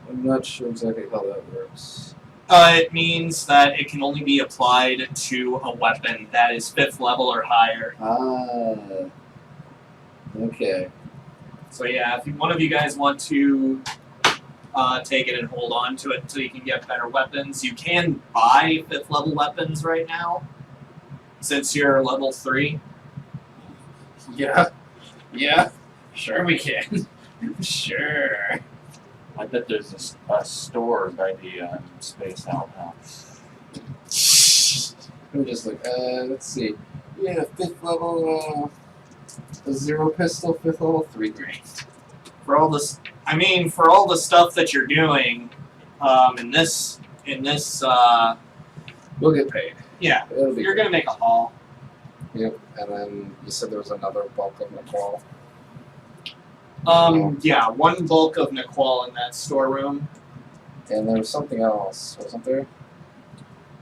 S3: I'm not sure exactly how that works.
S1: It means that it can only be applied to a weapon that is 5th level or higher.
S3: Ah. Okay.
S1: So yeah, if one of you guys want to take it and hold on to it until you can get better weapons, you can buy 5th level weapons right now, since you're level 3.
S3: Yeah. Yeah. Sure we can. Sure.
S6: I bet there's a store by the Space Outhouse.
S3: We're just like, let's see. Yeah, 5th level, a 0 pistol, 5th level, 3 grand.
S1: For all this, I mean, for all the stuff that you're doing, in this,
S3: We'll get paid.
S1: yeah,
S3: It'll be
S1: you're
S3: good.
S1: gonna make a haul.
S3: Yep, and then you said there was another bulk of Nicole.
S1: Yeah, 1 bulk of Nicole in that storeroom.
S3: And there was something else, wasn't there?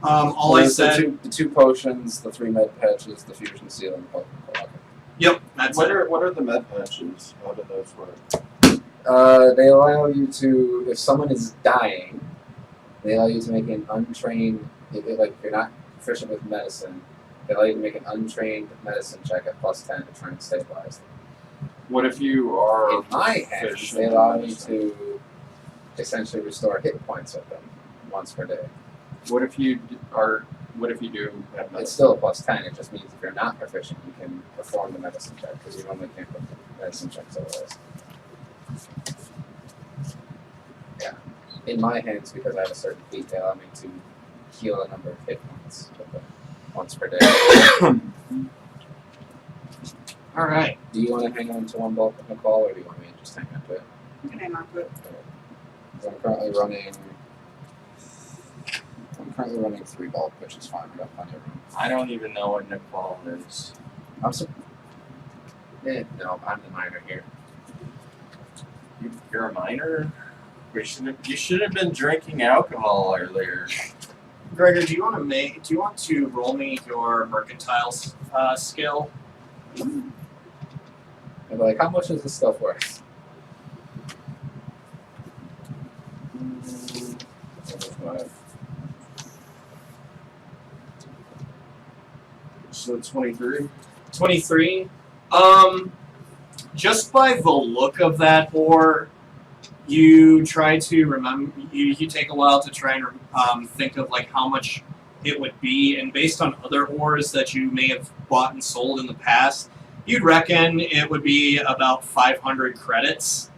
S1: All I
S3: There's
S1: said.
S3: the two potions, the 3 med patches, the fusion seal, and the bulk of Nicole.
S1: Yep, that's
S7: What
S1: it.
S7: are the med patches? How do those work?
S3: They allow you to, if someone is dying, they allow you to make an untrained, if you're not proficient with medicine, they allow you to make an untrained medicine check at +10 to try and stabilize them.
S6: What if you are
S3: In my hands,
S6: proficient
S3: they
S6: in
S3: allow you
S6: medicine?
S3: to essentially restore hit points with them once per day.
S6: What if you do have medicine?
S3: It's still a +10, it just means if you're not proficient, you can perform the medicine check, because you normally can't perform medicine checks otherwise. Yeah. In my hands, because I have a certain feat, they allow me to heal a number of hit points with them once per day.
S1: Alright.
S3: Do you want to hang on to 1 bulk of Nicole, or do you want me to just hang on to it?
S2: You can hang on to it.
S3: So I'm currently running currently running 3 bulk, which is fine. We got plenty of room.
S6: I don't even know what Nicole is.
S3: No, I'm the minor here.
S6: You're a minor? You should have been drinking alcohol earlier.
S1: Gregor, do you want to roll me your mercantile skill?
S3: I'm like, how much is this stuff worth?
S7: So 23.
S1: 23. Just by the look of that ore, you try to remember. You take a while to try and think of like how much it would be, and based on other ores that you may have bought and sold in the past, you'd reckon it would be about 500 credits.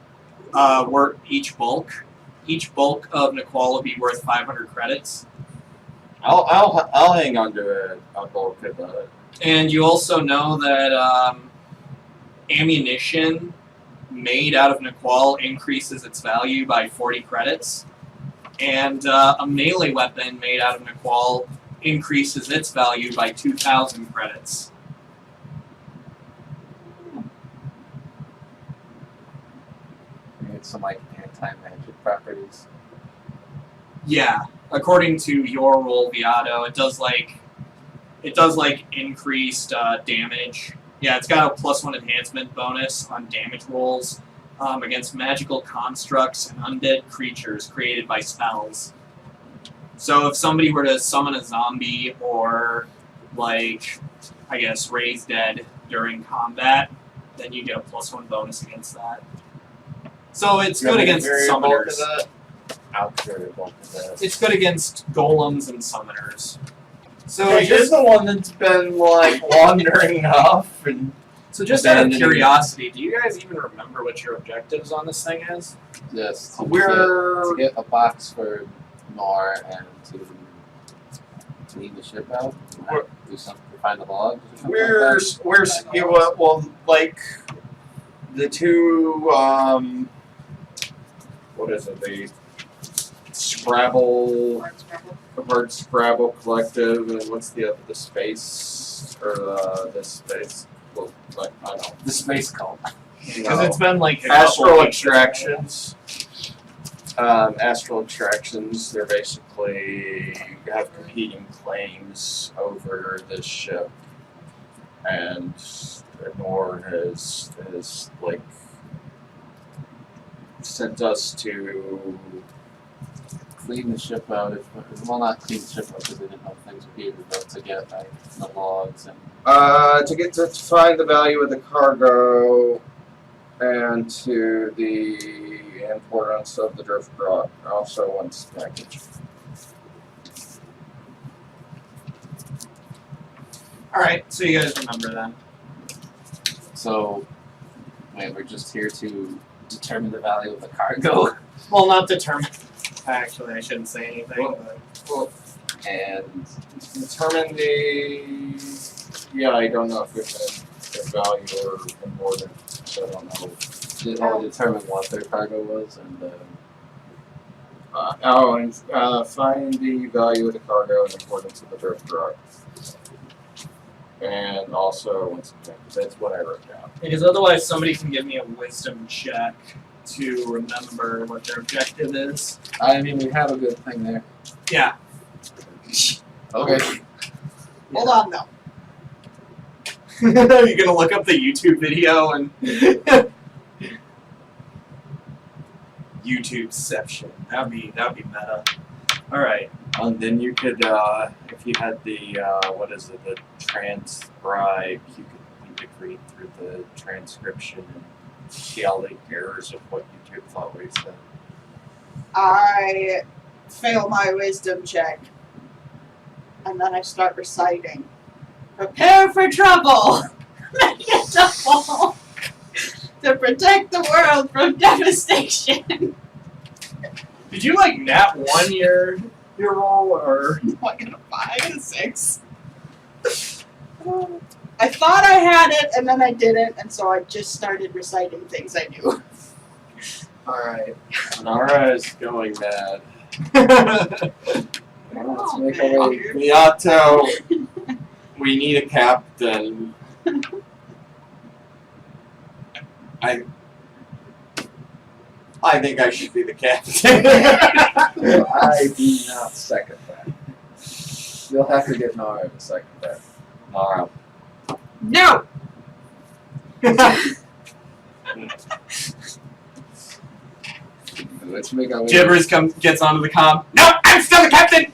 S1: Worth each bulk. Each bulk of Nicole would be worth 500 credits.
S6: I'll hang on to a bulk of that.
S1: And you also know that ammunition made out of Nicole increases its value by 40 credits. And a melee weapon made out of Nicole increases its value by 2,000 credits.
S3: It's some like anti-magic properties.
S1: Yeah, according to your roll, Beato, it does like increased damage. Yeah, it's got a +1 enhancement bonus on damage rolls against magical constructs and undead creatures created by spells. So if somebody were to summon a zombie or, like, I guess, raise dead during combat, then you get a +1 bonus against that. So it's good against summoners.
S6: I'll carry a bulk of that.
S1: It's good against golems and summoners. So
S6: Hey, you're the one that's been like wandering off and
S1: just out of
S6: abandoning-
S1: curiosity, do you guys even remember what your objectives on this thing is?
S3: Yes.
S6: We're-
S3: to get a box for Nor and to clean the ship out.
S6: We're-
S3: Do something to find the logs. Or something
S6: We're
S3: like that.
S6: yeah, well like the two what is it, the Scrabble Hard Scrabble Collective, and what's the other, the space or the space, well, like I don't know,
S3: the space cult.
S1: Because it's been like a couple
S6: Astral
S1: weeks.
S6: Extractions. Astral Extractions, they're basically have competing claims over this ship, and Nor has like sent us to
S3: Clean the ship out. Not clean the ship out because they didn't know things were here, but to get like the logs and
S6: to find the value of the cargo and to the importance of the drift rock, also once package.
S1: Alright, so you guys remember then.
S3: so. Wait, we're just here to determine the value of the cargo
S1: Well, not determine. Actually, I shouldn't say anything. But
S3: and
S6: Determine the. Yeah, I don't know if it's a value or importance. I don't know.
S3: determine what their cargo was and.
S6: Find the value of the cargo and importance of the drift rock. And also, once again, that's what I wrote down.
S1: because otherwise, somebody can give me a wisdom check to remember what their objective is.
S3: I mean, we have a good thing there.
S1: Yeah.
S3: Okay.
S2: Hold on, though.
S1: You're gonna look up the YouTube video and YouTubeception. That'd be meta. All right.
S6: And then you could, if you had the, what is it, the transcribe, you could read through the transcription and see all the errors of what YouTube thought we said.
S2: I fail my wisdom check. And then I start reciting. Prepare for trouble! To protect the world from devastation!
S1: Did you like nat one your roll or?
S2: Like a 5 and a 6. I thought I had it and then I didn't, and so I just started reciting things I knew.
S1: All right.
S6: Nara is going mad.
S3: Let's make our way.
S6: Beato, we need a captain. I think I should be the captain.
S3: I do not second that. You'll have to get Norv to second that.
S6: Alright.
S2: No!
S3: Let's make our way.
S1: Gibbers gets onto the comm. No, I'm still the captain!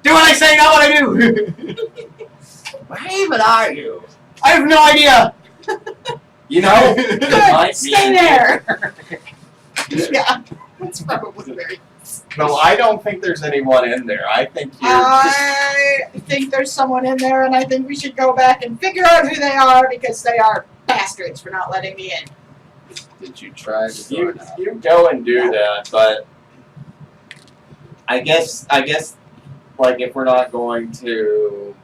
S1: Do what I say, not what I do!
S5: Where even are you?
S1: I have no idea!
S6: You know, it might
S2: Stay
S6: be-
S2: there! Yeah, that's probably very...
S6: No, I don't think there's anyone in there. I think you're just...
S2: I think there's someone in there, and I think we should go back and figure out who they are, because they are bastards for not letting me in.
S3: Did you try the door now?
S6: You go and do that, but I guess like if we're not going to,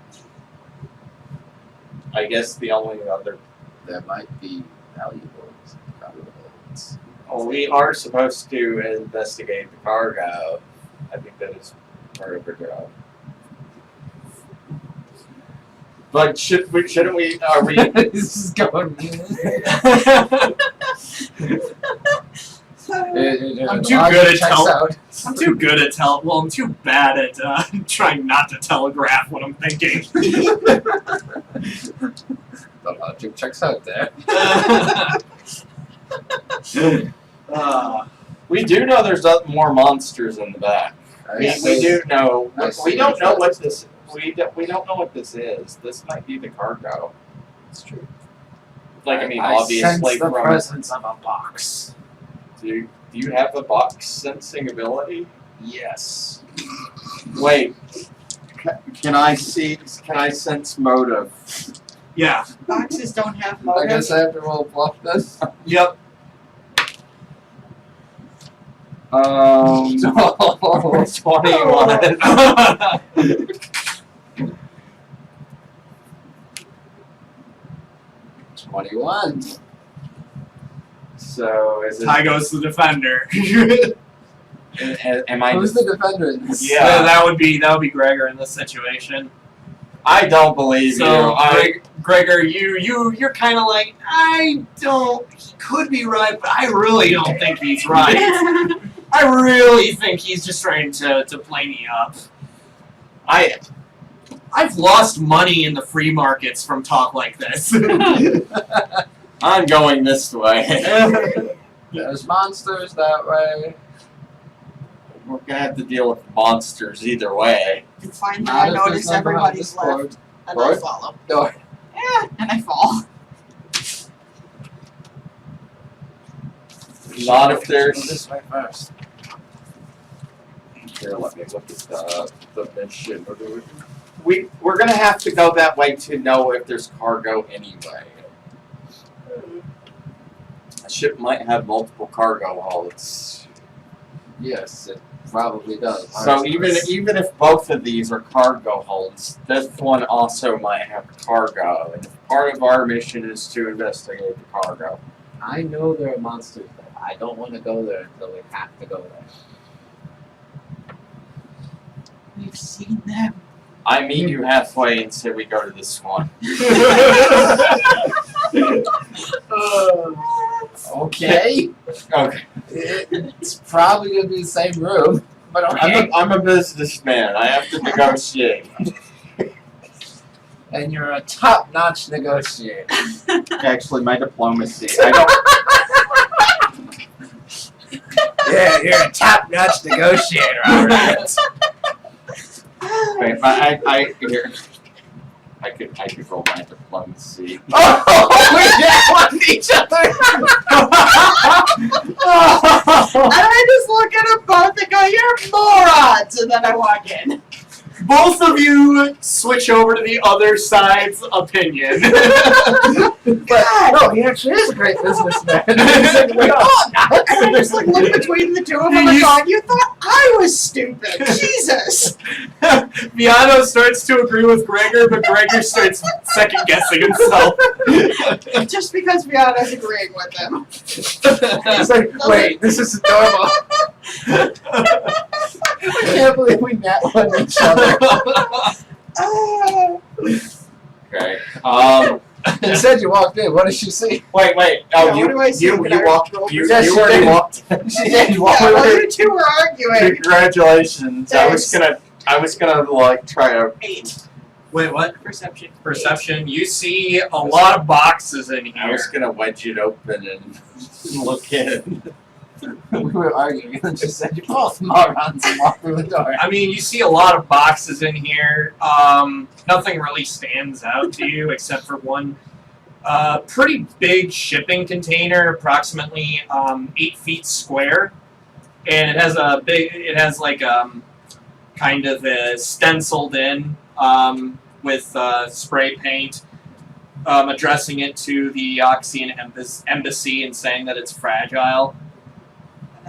S6: I guess the only other.
S3: There might be valuables. Valuables.
S6: Well, we are supposed to investigate the cargo. I think that is part of our job. But shouldn't we? Are we?
S3: This is going.
S1: I'm too good at I'm too good at well, I'm too bad at trying not to telegraph what I'm thinking.
S3: The logic checks out there.
S6: We do know there's more monsters in the back. We do know. We don't know what this. We don't know what this is. This might be the cargo.
S3: It's true.
S6: Like I mean,
S3: I
S6: obviously
S3: sense the
S6: from.
S3: presence of a box.
S6: Do you have a box sensing ability?
S3: Yes.
S6: Wait. Can I see? Can I sense motive?
S1: Yeah.
S2: Boxes don't have
S3: I
S2: motive.
S3: guess I have to roll bluff this.
S1: Yep.
S6: 21.
S3: 21.
S6: So is it?
S1: Ty goes to the defender.
S6: Am I?
S3: Who's the defender in this?
S6: Yeah.
S1: that would be Gregor in this situation.
S6: I don't believe
S1: So
S6: you.
S1: Gregor, you're kind of like, I don't. He could be right, but I really don't think he's right. I really think he's just trying to play me up. I've lost money in the free markets from talk like this.
S6: I'm going this way.
S3: There's monsters that way.
S6: We're gonna have to deal with monsters either way.
S2: And finally,
S3: Not
S2: I
S3: if there's
S2: notice
S3: none behind
S2: everybody's
S3: this board.
S2: left, and
S3: Board?
S2: I follow.
S3: Door.
S2: Yeah, and I fall.
S6: Not if
S3: Go
S6: there's.
S3: this way first.
S6: Here, let me look at the mission. We're gonna have to go that way to know if there's cargo anyway. A ship might have multiple cargo holds.
S3: Yes, it probably does.
S6: So even if both of these are cargo holds, this one also might have cargo. And if part of our mission is to investigate the cargo.
S3: I know there are monsters there. I don't want to go there until we have to go there.
S2: We've seen them.
S6: I meet you halfway and say we go to this one.
S3: Okay.
S6: Okay.
S3: It's probably gonna be the same room, but okay.
S6: I'm a businessman. I have to negotiate.
S3: And you're a top-notch negotiator.
S6: Actually, my diplomacy. I don't.
S3: Yeah, you're a top-notch negotiator, alright.
S6: Wait, here. I could roll my diplomacy.
S3: Oh, we just want each other.
S2: And I just look at them both and go, "You're morons!" And then I walk in.
S1: Both of you switch over to the other side's opinion.
S2: God!
S3: No, he actually is a great businessman.
S2: And I just look between the two of them and go, "You thought I was stupid. Jesus!"
S1: Beato starts to agree with Gregor, but Gregor starts second guessing himself.
S2: Just because Beato's agreeing with him.
S3: It's like, wait, this is normal. I can't believe we net one each other.
S6: Okay.
S3: You said you walked in. What did she see?
S6: Wait. Oh,
S2: Yeah, what do I see?
S6: you
S2: Can I
S6: walked.
S2: roll
S6: You
S3: Yes, she
S6: already
S3: did.
S6: walked.
S3: She did.
S2: Yeah, well, you two were arguing.
S6: Congratulations. I was gonna like try to.
S2: 8.
S1: Wait, what?
S2: Perception.
S1: Perception. You see a lot of boxes in here.
S6: I was gonna wedge it open and look in.
S3: We were arguing, and then she said, "You're both morons," and walked through the door.
S1: I mean, you see a lot of boxes in here. Nothing really stands out to you except for one pretty big shipping container, approximately 8 feet square, and it has kind of a stenciled in with spray paint, addressing it to the Oxian embassy and saying that it's fragile.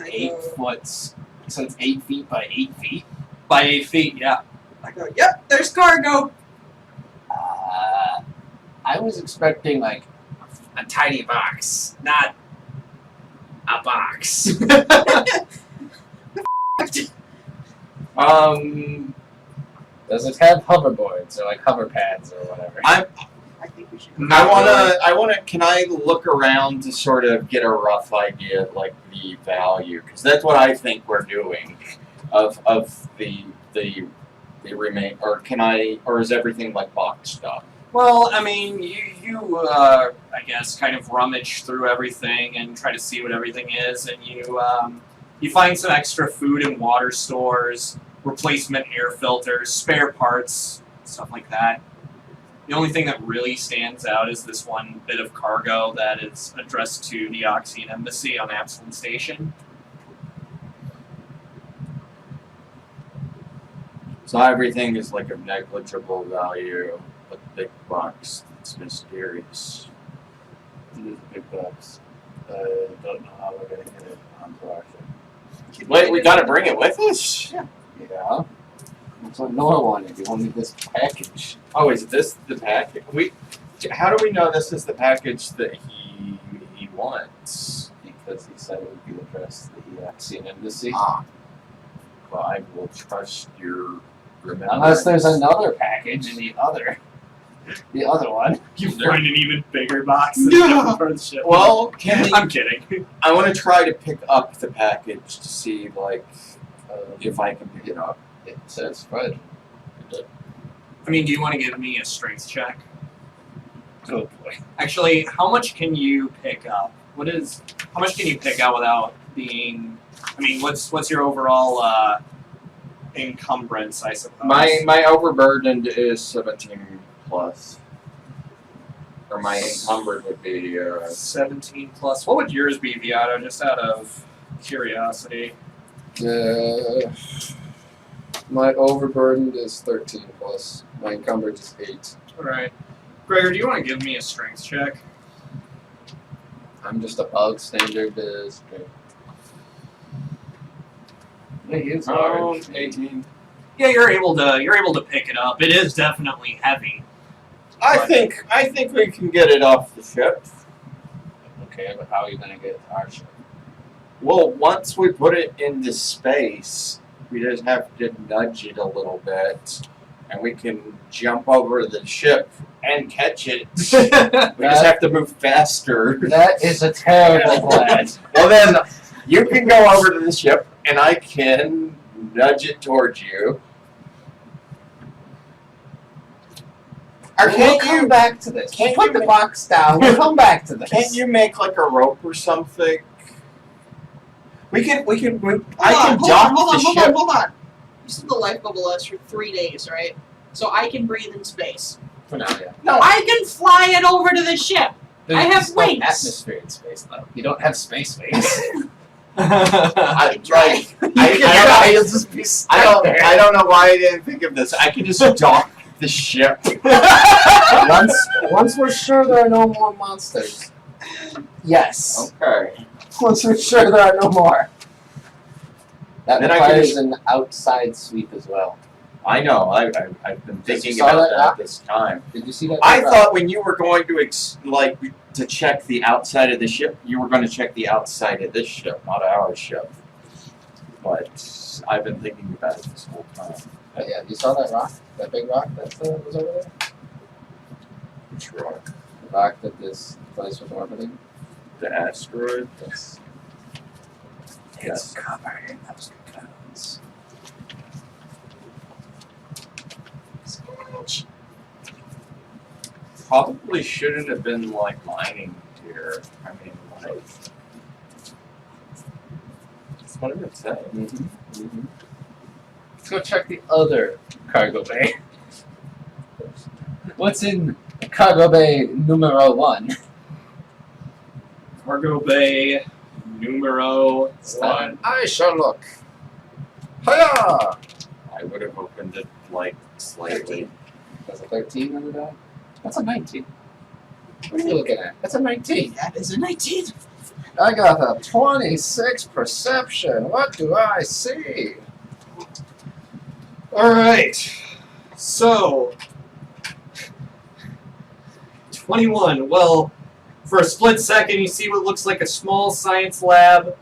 S3: 8 foot. So it's 8 feet by 8 feet.
S1: By 8 feet, yeah.
S2: I go, yep, there's cargo.
S3: I was expecting like a tiny box, not a box. Does it have hoverboards or like hover pads or whatever?
S2: I think we should.
S6: I wanna. Can I look around to sort of get a rough idea of like the value? Because that's what I think we're doing, of the remain. Or can I? Or is everything like boxed up?
S1: Well, I mean, you I guess, kind of rummage through everything and try to see what everything is, and you find some extra food and water stores, replacement air filters, spare parts, stuff like that. The only thing that really stands out is this one bit of cargo that is addressed to the Oxian Embassy on Absalom Station.
S6: So everything is like of negligible value, but the big box that's mysterious.
S3: It is a big box. Don't know how we're gonna get it onto our ship.
S6: Wait, we gotta bring it with us?
S3: Yeah. That's what Noah wanted. He wanted this package.
S6: Oh, is this the package? How do we know this is the package that he wants?
S3: Because he said it would be addressed to the Axian Embassy.
S6: Ah. Well, I will trust your remembrance.
S3: Unless there's another package in the other one.
S1: You find an even bigger box than
S2: No.
S1: the ship.
S6: Well, can we,
S1: I'm kidding.
S6: I want to try to pick up the package to see, like, if I can pick it up.
S3: It says Fred.
S1: I mean, do you want to give me a strength check?
S3: Oh boy.
S1: Actually, how much can you pick up? How much can you pick up without being? I mean, what's your overall encumbrance? I suppose.
S6: My overburdened is 17 plus. Or my encumbered would be
S1: 17 plus. What would yours be, Beato? Just out of curiosity.
S3: My overburdened is 13 plus. My encumbered is 8.
S1: All right, Gregor, do you want to give me a strength check?
S3: I'm just above standard strength. He is large.
S6: 18.
S1: Yeah, you're able to pick it up. It is definitely heavy.
S6: I think we can get it off the ship.
S3: Okay, but how are you gonna get it to our ship?
S6: Well, once we put it into space, we just have to nudge it a little bit, and we can jump over the ship and catch it. We just have to move faster.
S3: That is a terrible plan.
S6: Well, then you can go over to the ship, and I can nudge it towards you. Or
S3: We'll
S6: can't
S3: come
S6: you?
S3: back to this.
S6: can't
S3: Put
S6: you
S3: the
S6: ma-
S3: box down. We'll come back to this.
S6: Can't you make like a rope or something? We can. I can
S2: Hold
S6: dock
S2: on,
S6: the ship.
S2: hold on. You said the life bubble lasts for 3 days, right? So I can breathe in space.
S3: For now, yeah.
S6: No,
S2: I can fly it over to the ship. I have
S3: There's no
S2: wings.
S3: atmosphere in space, though. You don't have space wings.
S6: I
S3: You'll just be stuck
S6: don't.
S3: there.
S6: I don't know why I didn't think of this. I can just dock the ship.
S3: Once we're sure there are no more monsters. Yes.
S6: Okay.
S3: Once we're sure there are no more. That
S6: Then I can
S3: requires
S6: just-
S3: an outside sweep as well.
S6: I know. I've been
S3: You
S6: thinking
S3: saw
S6: about
S3: that,
S6: that this time.
S3: Did you see that?
S6: I thought when you were going to to check the outside of the ship, you were going to check the outside of this ship, not our ship. but I've been thinking about it this whole time.
S3: Yeah, you saw that rock? That big rock that was over there?
S6: Which rock?
S3: The rock that this place was orbiting?
S6: The asteroid?
S3: Yes.
S6: Yes.
S3: covered in those cocoons.
S6: Probably shouldn't have been like mining here. I mean, like, that's what I would say.
S3: Let's go check the other cargo bay. What's in cargo bay numero 1?
S1: Cargo bay numero 1.
S3: I shall look. Hiya!
S6: I would have opened it like slightly.
S3: That's a 13 on the die? That's a 19. What are you looking at? That's a 19.
S2: That is a 19.
S3: I got a 26 perception. What do I see?
S1: Alright. So 21. Well, for a split second you see what looks like a small science lab,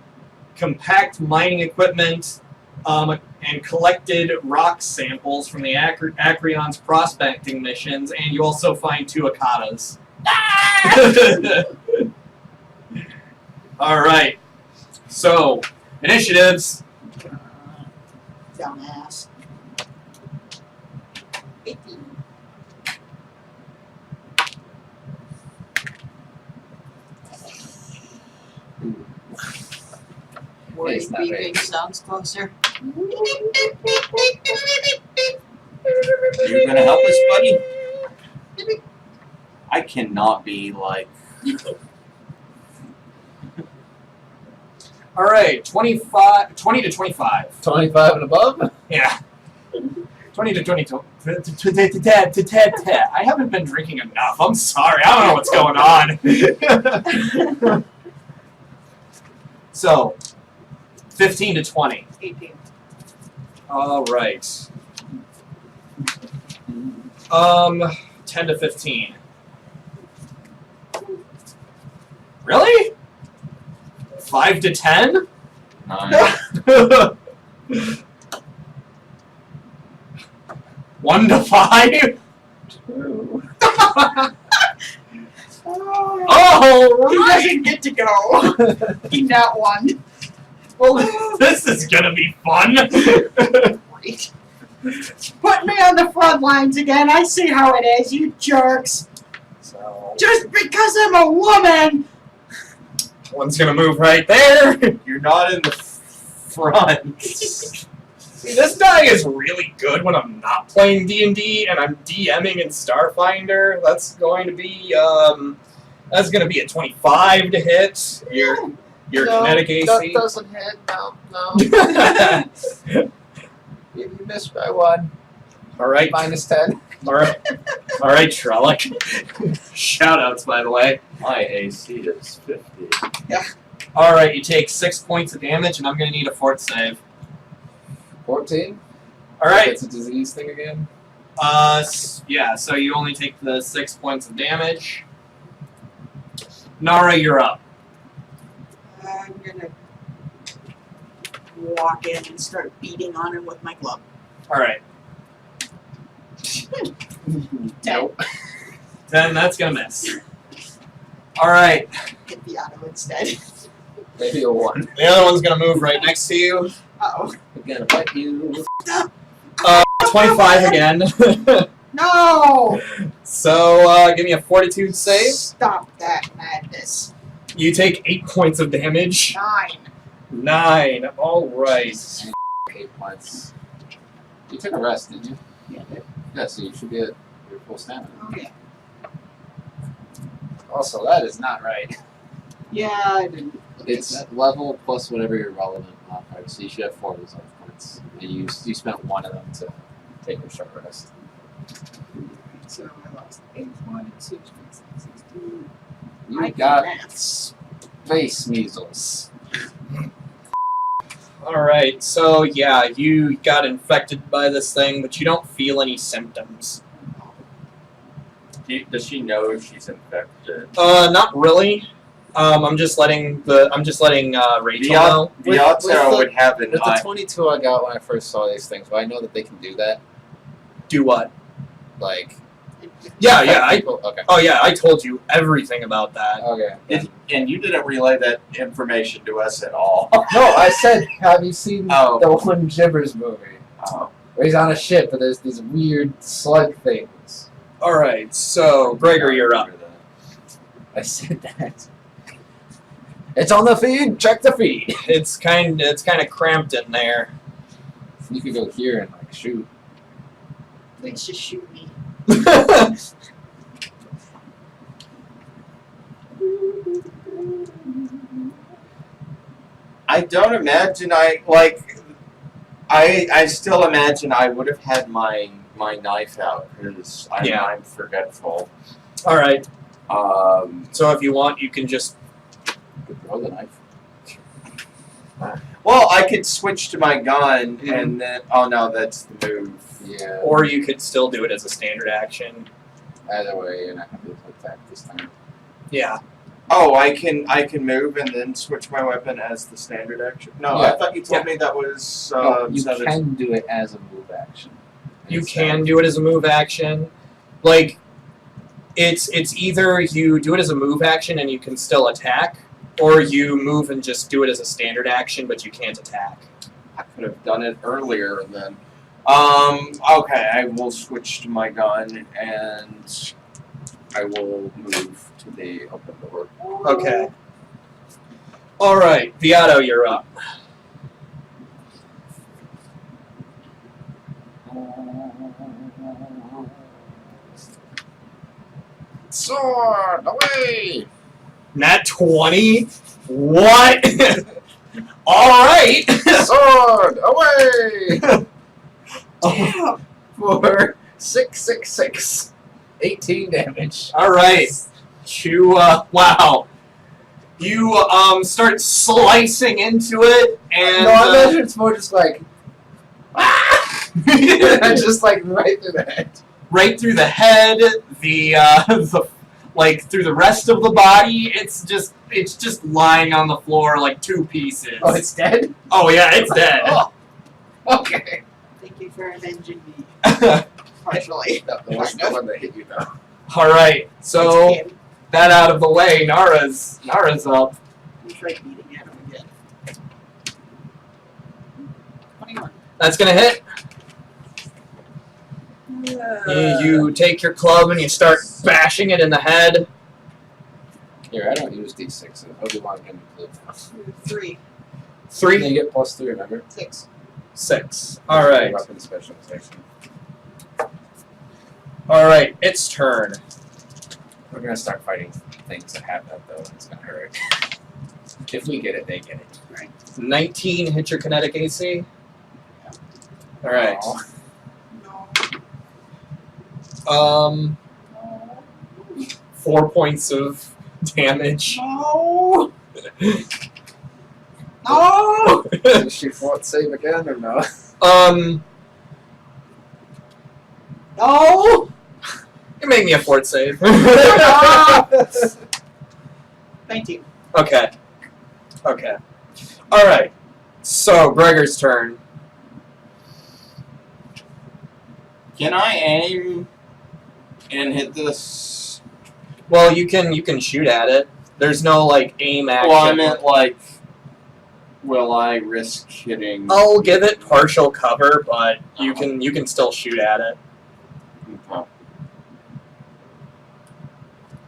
S1: compact mining equipment, and collected rock samples from the Acreon's prospecting missions, and you also find 2 Akatas. Alright. So, initiatives.
S2: Dumbass. 18. Worried
S3: It's not
S2: beeping
S3: right.
S2: sounds closer.
S6: You gonna help us, buddy? I cannot be like.
S1: Alright, 20 to 25.
S3: 25 and above?
S1: Yeah. 20 to 22. I haven't been drinking enough. I'm sorry. I don't know what's going on. So, 15 to 20.
S2: 18.
S1: Alright. 10 to 15. Really? 5 to 10?
S6: 9.
S1: 1 to 5? Oh,
S2: He
S1: right!
S2: doesn't get to go. He not one.
S1: Well, this is gonna be fun.
S2: Great. Put me on the front lines again. I see how it is, you jerks.
S1: So,
S2: Just because I'm a woman.
S1: one's gonna move right there.
S6: You're not in the front.
S1: See, this die is really good when I'm not playing D&D and I'm DMing in Starfinder. That's going to be a 25 to hit. Your
S3: No,
S1: kinetic AC.
S3: doesn't hit. No. You missed by 1.
S1: All right,
S3: Minus 10.
S1: all right, Trellick. Shoutouts, by the way.
S6: My AC is 50.
S1: All right, you take 6 points of damage, and I'm gonna need a fort save.
S3: 14.
S1: All right.
S3: It's a disease thing again.
S1: Yeah. So you only take the 6 points of damage. Nara, you're up.
S2: I'm gonna walk in and start beating on him with my club.
S1: All right.
S2: 10.
S1: Then that's gonna miss. All right.
S2: Hit the auto instead.
S3: Maybe a 1.
S1: The other one's gonna move right next to you.
S2: Uh-oh.
S3: I'm gonna bite you.
S1: 25 again.
S2: No!
S1: So give me a fortitude save.
S2: Stop that madness.
S1: You take 8 points of damage.
S2: 9.
S1: 9. All right.
S3: 8 points. You took a rest, didn't you?
S2: Yeah.
S3: Yeah, so you should be at your full stamina.
S2: Okay.
S3: Also, that is not right.
S2: Yeah, I didn't.
S3: It's level plus whatever your relevant modifier. So you should have 4 resolve points. And you spent 1 of them to take your short rest.
S2: So I lost 8, 1, 2, 3, 16.
S3: You
S2: I
S3: got
S2: can't.
S3: space measles.
S1: All right. So yeah, you got infected by this thing, but you don't feel any symptoms.
S6: Does she know she's infected?
S1: Not really. I'm just letting Rachel know.
S6: Beato would have an
S3: With the
S6: eye.
S3: 22 I got when I first saw these things, but I know that they can do that.
S1: Do what?
S3: Like,
S1: Yeah,
S3: okay.
S1: Oh yeah, I told you everything about that.
S3: Okay.
S6: And you didn't relay that information to us at all.
S3: No, I said, have you seen
S6: Oh.
S3: the one Gibbers movie?
S6: Oh.
S3: Where he's on a ship, but there's these weird slug things.
S1: All right, so Gregor, you're up.
S3: I said that. It's on the feed. Check the feed.
S1: It's kind of cramped in there.
S3: You could go here and like shoot.
S2: Please just shoot me.
S6: I don't imagine I still imagine I would have had my knife out because I'm forgetful.
S1: All right.
S6: So
S1: if you want, you can just.
S3: Throw the knife.
S6: Well, I could switch to my gun and then. Oh no, that's the move.
S3: Yeah.
S1: Or you could still do it as a standard action.
S3: Either way, you're not gonna be able to attack this time.
S1: Yeah.
S6: Oh, I can move and then switch my weapon as the standard action. No,
S3: Yeah.
S6: I thought you told me that was.
S3: No, you
S6: so
S3: can do it as a move action.
S1: You can do it as a move action. Like, it's either you do it as a move action and you can still attack, or you move and just do it as a standard action, but you can't attack.
S6: I could have done it earlier then. Okay, I will switch to my gun and I will move to the open door.
S1: Okay. All right, Beato, you're up.
S3: Sword away!
S1: Nat 20? What? All right.
S3: Sword away!
S2: Damn.
S3: For 666. 18 damage.
S1: All right. You wow. You start slicing into it, and
S3: No, I imagine it's more just like. Just like right through the head.
S1: right through the head, the like through the rest of the body. It's just lying on the floor like two pieces.
S3: Oh, it's dead?
S1: Oh yeah, it's dead.
S3: Oh, okay.
S2: Thank you for avenging me. Partially.
S3: No, the one that hit you, though.
S1: All right, so
S2: It's him.
S1: that out of the way, Nara's up.
S2: I'm trying beating at him again. 21.
S1: That's gonna hit. You take your club and you start bashing it in the head.
S3: Here, I don't use D6, so Obi-Wan can include them.
S2: 3.
S1: 3,
S3: You get +3, remember?
S2: 6.
S1: 6. All right.
S3: Weapon specialization.
S1: All right. Its turn.
S3: We're gonna start fighting things that have that, though. It's gonna hurt. If we get it, they get it.
S2: Right.
S1: 19 hit your kinetic AC. All right.
S3: Oh.
S2: No.
S1: 4 points of damage.
S2: No. No.
S3: Does she fought save again or no?
S2: No.
S1: You make me a fort save.
S2: 19.
S1: Okay. Okay. All right. So Gregor's turn.
S6: Can I aim and hit this?
S1: Well, you can shoot at it. There's no like aim action.
S6: Well, I meant like, will I risk hitting?
S1: I'll give it partial cover, but you can still shoot at it.
S6: Okay.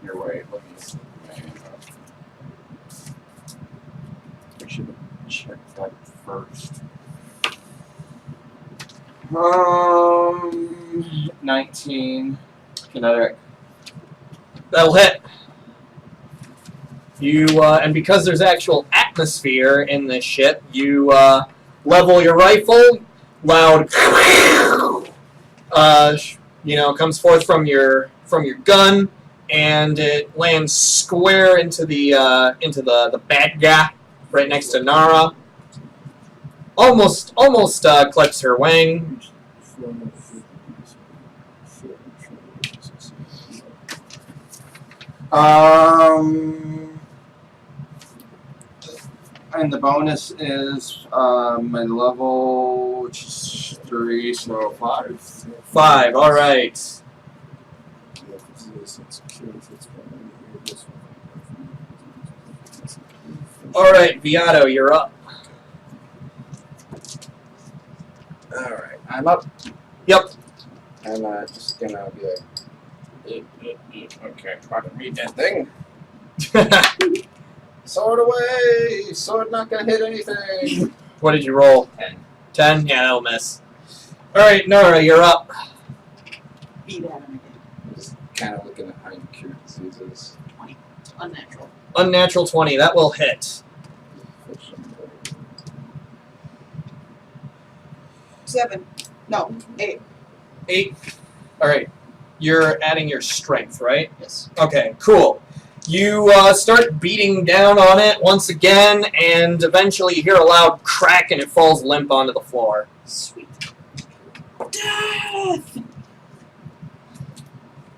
S6: Here, wait. Let me see. I should have checked that first. 19 kinetic.
S1: That'll hit. You and because there's actual atmosphere in this ship, you level your rifle. Loud, comes forth from your gun, and it lands square into the bad guy right next to Nara. Almost clips her wing.
S7: And the bonus is my level, which is 3, so 5.
S1: 5. All right. All right, Beato, you're up.
S3: Alright, I'm up.
S1: Yep.
S3: I'm just gonna be like, okay, try to read that thing. Sword away! Sword not gonna hit anything!
S1: What did you roll?
S3: 10.
S1: 10? Yeah, that'll miss. All right, Nora, you're up.
S2: Beat at him again.
S3: Just kind of looking at how you cure diseases.
S2: Unnatural.
S1: Unnatural 20. That will hit.
S2: 7. No, 8.
S1: 8. All right. You're adding your strength, right?
S2: Yes.
S1: Okay, cool. You start beating down on it once again, and eventually you hear a loud crack and it falls limp onto the floor.
S2: Sweet. Death!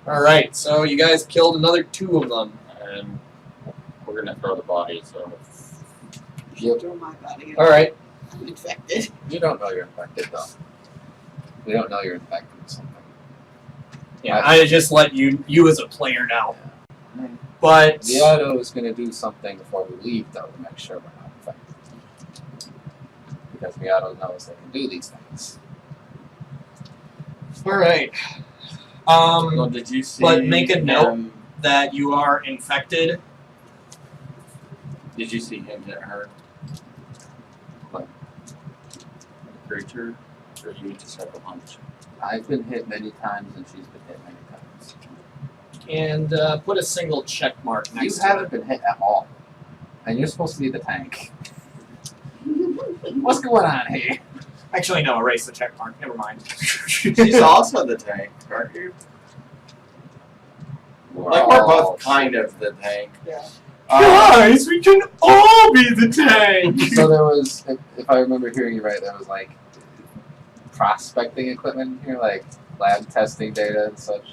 S1: Alright, so you guys killed another 2 of them.
S6: And we're gonna throw the bodies over.
S3: Yep.
S2: Throw my body.
S1: Alright.
S2: I'm infected.
S3: You don't know you're infected, though. We don't know you're infected with something.
S1: Yeah, I just let you as a player now.
S3: Yeah.
S1: But
S3: Beato is going to do something before we leave, though, to make sure we're not infected. Because Beato knows they can do these things.
S1: alright.
S4: Well, did you see?
S1: But make a note.
S4: him-
S1: That you are infected.
S4: Did you see him hit her?
S3: What?
S4: The creature, or you just have a hunch?
S3: I've been hit many times, and she's been hit many times.
S1: And put a single check mark
S3: You
S1: next to
S3: haven't
S1: it.
S3: been hit at all. And you're supposed to be the tank. What's going on here?
S1: Actually, no, erase the check mark. Never mind.
S4: She's also the tank, aren't you? Like we're both kind of the tank.
S2: Yeah.
S1: Guys, we can all be the tank!
S3: So there was, if I remember hearing you right, there was like prospecting equipment in here, like lab testing data and such.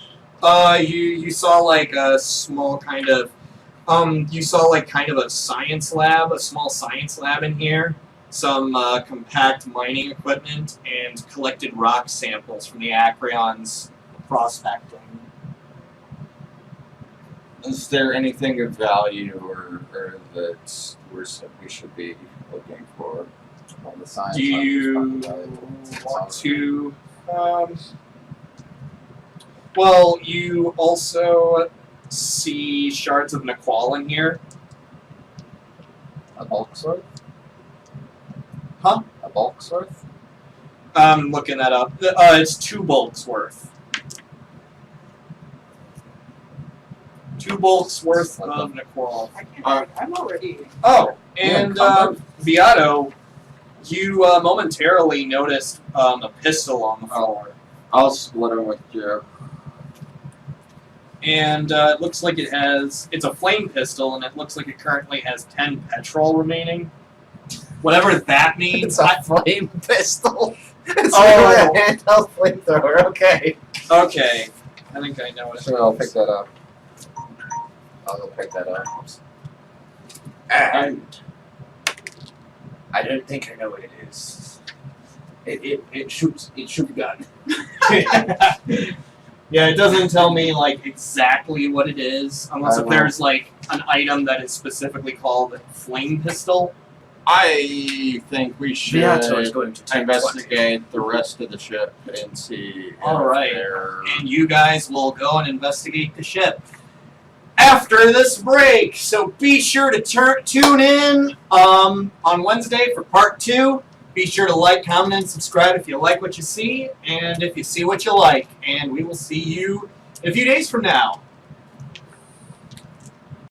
S1: You saw like a small kind of, you saw like kind of a science lab, a small science lab in here. Some compact mining equipment and collected rock samples from the Acreon's prospecting.
S4: Is there anything of value or that we should be looking for?
S3: Well, the science
S1: Do
S3: lab was
S1: you
S3: probably valuable.
S1: want to? Well, you also see shards of Nicole in here.
S3: A bulk sword?
S1: Huh?
S3: A bulk sword?
S1: I'm looking that up. It's 2 bulks worth. 2 bulks worth of Nicole.
S2: I can't. I'm already.
S1: Oh, and
S3: Yeah,
S1: Beato, you momentarily noticed a pistol on the floor.
S4: I'll split them with you.
S1: And it looks like it's a flame pistol, and it looks like it currently has 10 petrol remaining. Whatever that means.
S3: It's a flame pistol. It's
S1: Oh.
S3: really a handheld flamethrower. Okay.
S1: Okay. I think I know what it
S3: Sure, I'll
S1: means.
S3: pick that up. I'll go pick that up.
S1: And I don't think I know what it is. It shoots a gun. Yeah, it doesn't tell me like exactly what it is, unless
S3: I
S1: if
S3: will.
S1: there's like an item that is specifically called flame pistol.
S4: I think we should
S1: Beato is going to take
S4: investigate the rest of the ship and see.
S1: All
S4: if
S1: right.
S4: they're-
S1: And you guys will go and investigate the ship after this break. So be sure to tune in on Wednesday for part 2. Be sure to like, comment, and subscribe if you like what you see, and if you see what you like. And we will see you in a few days from now.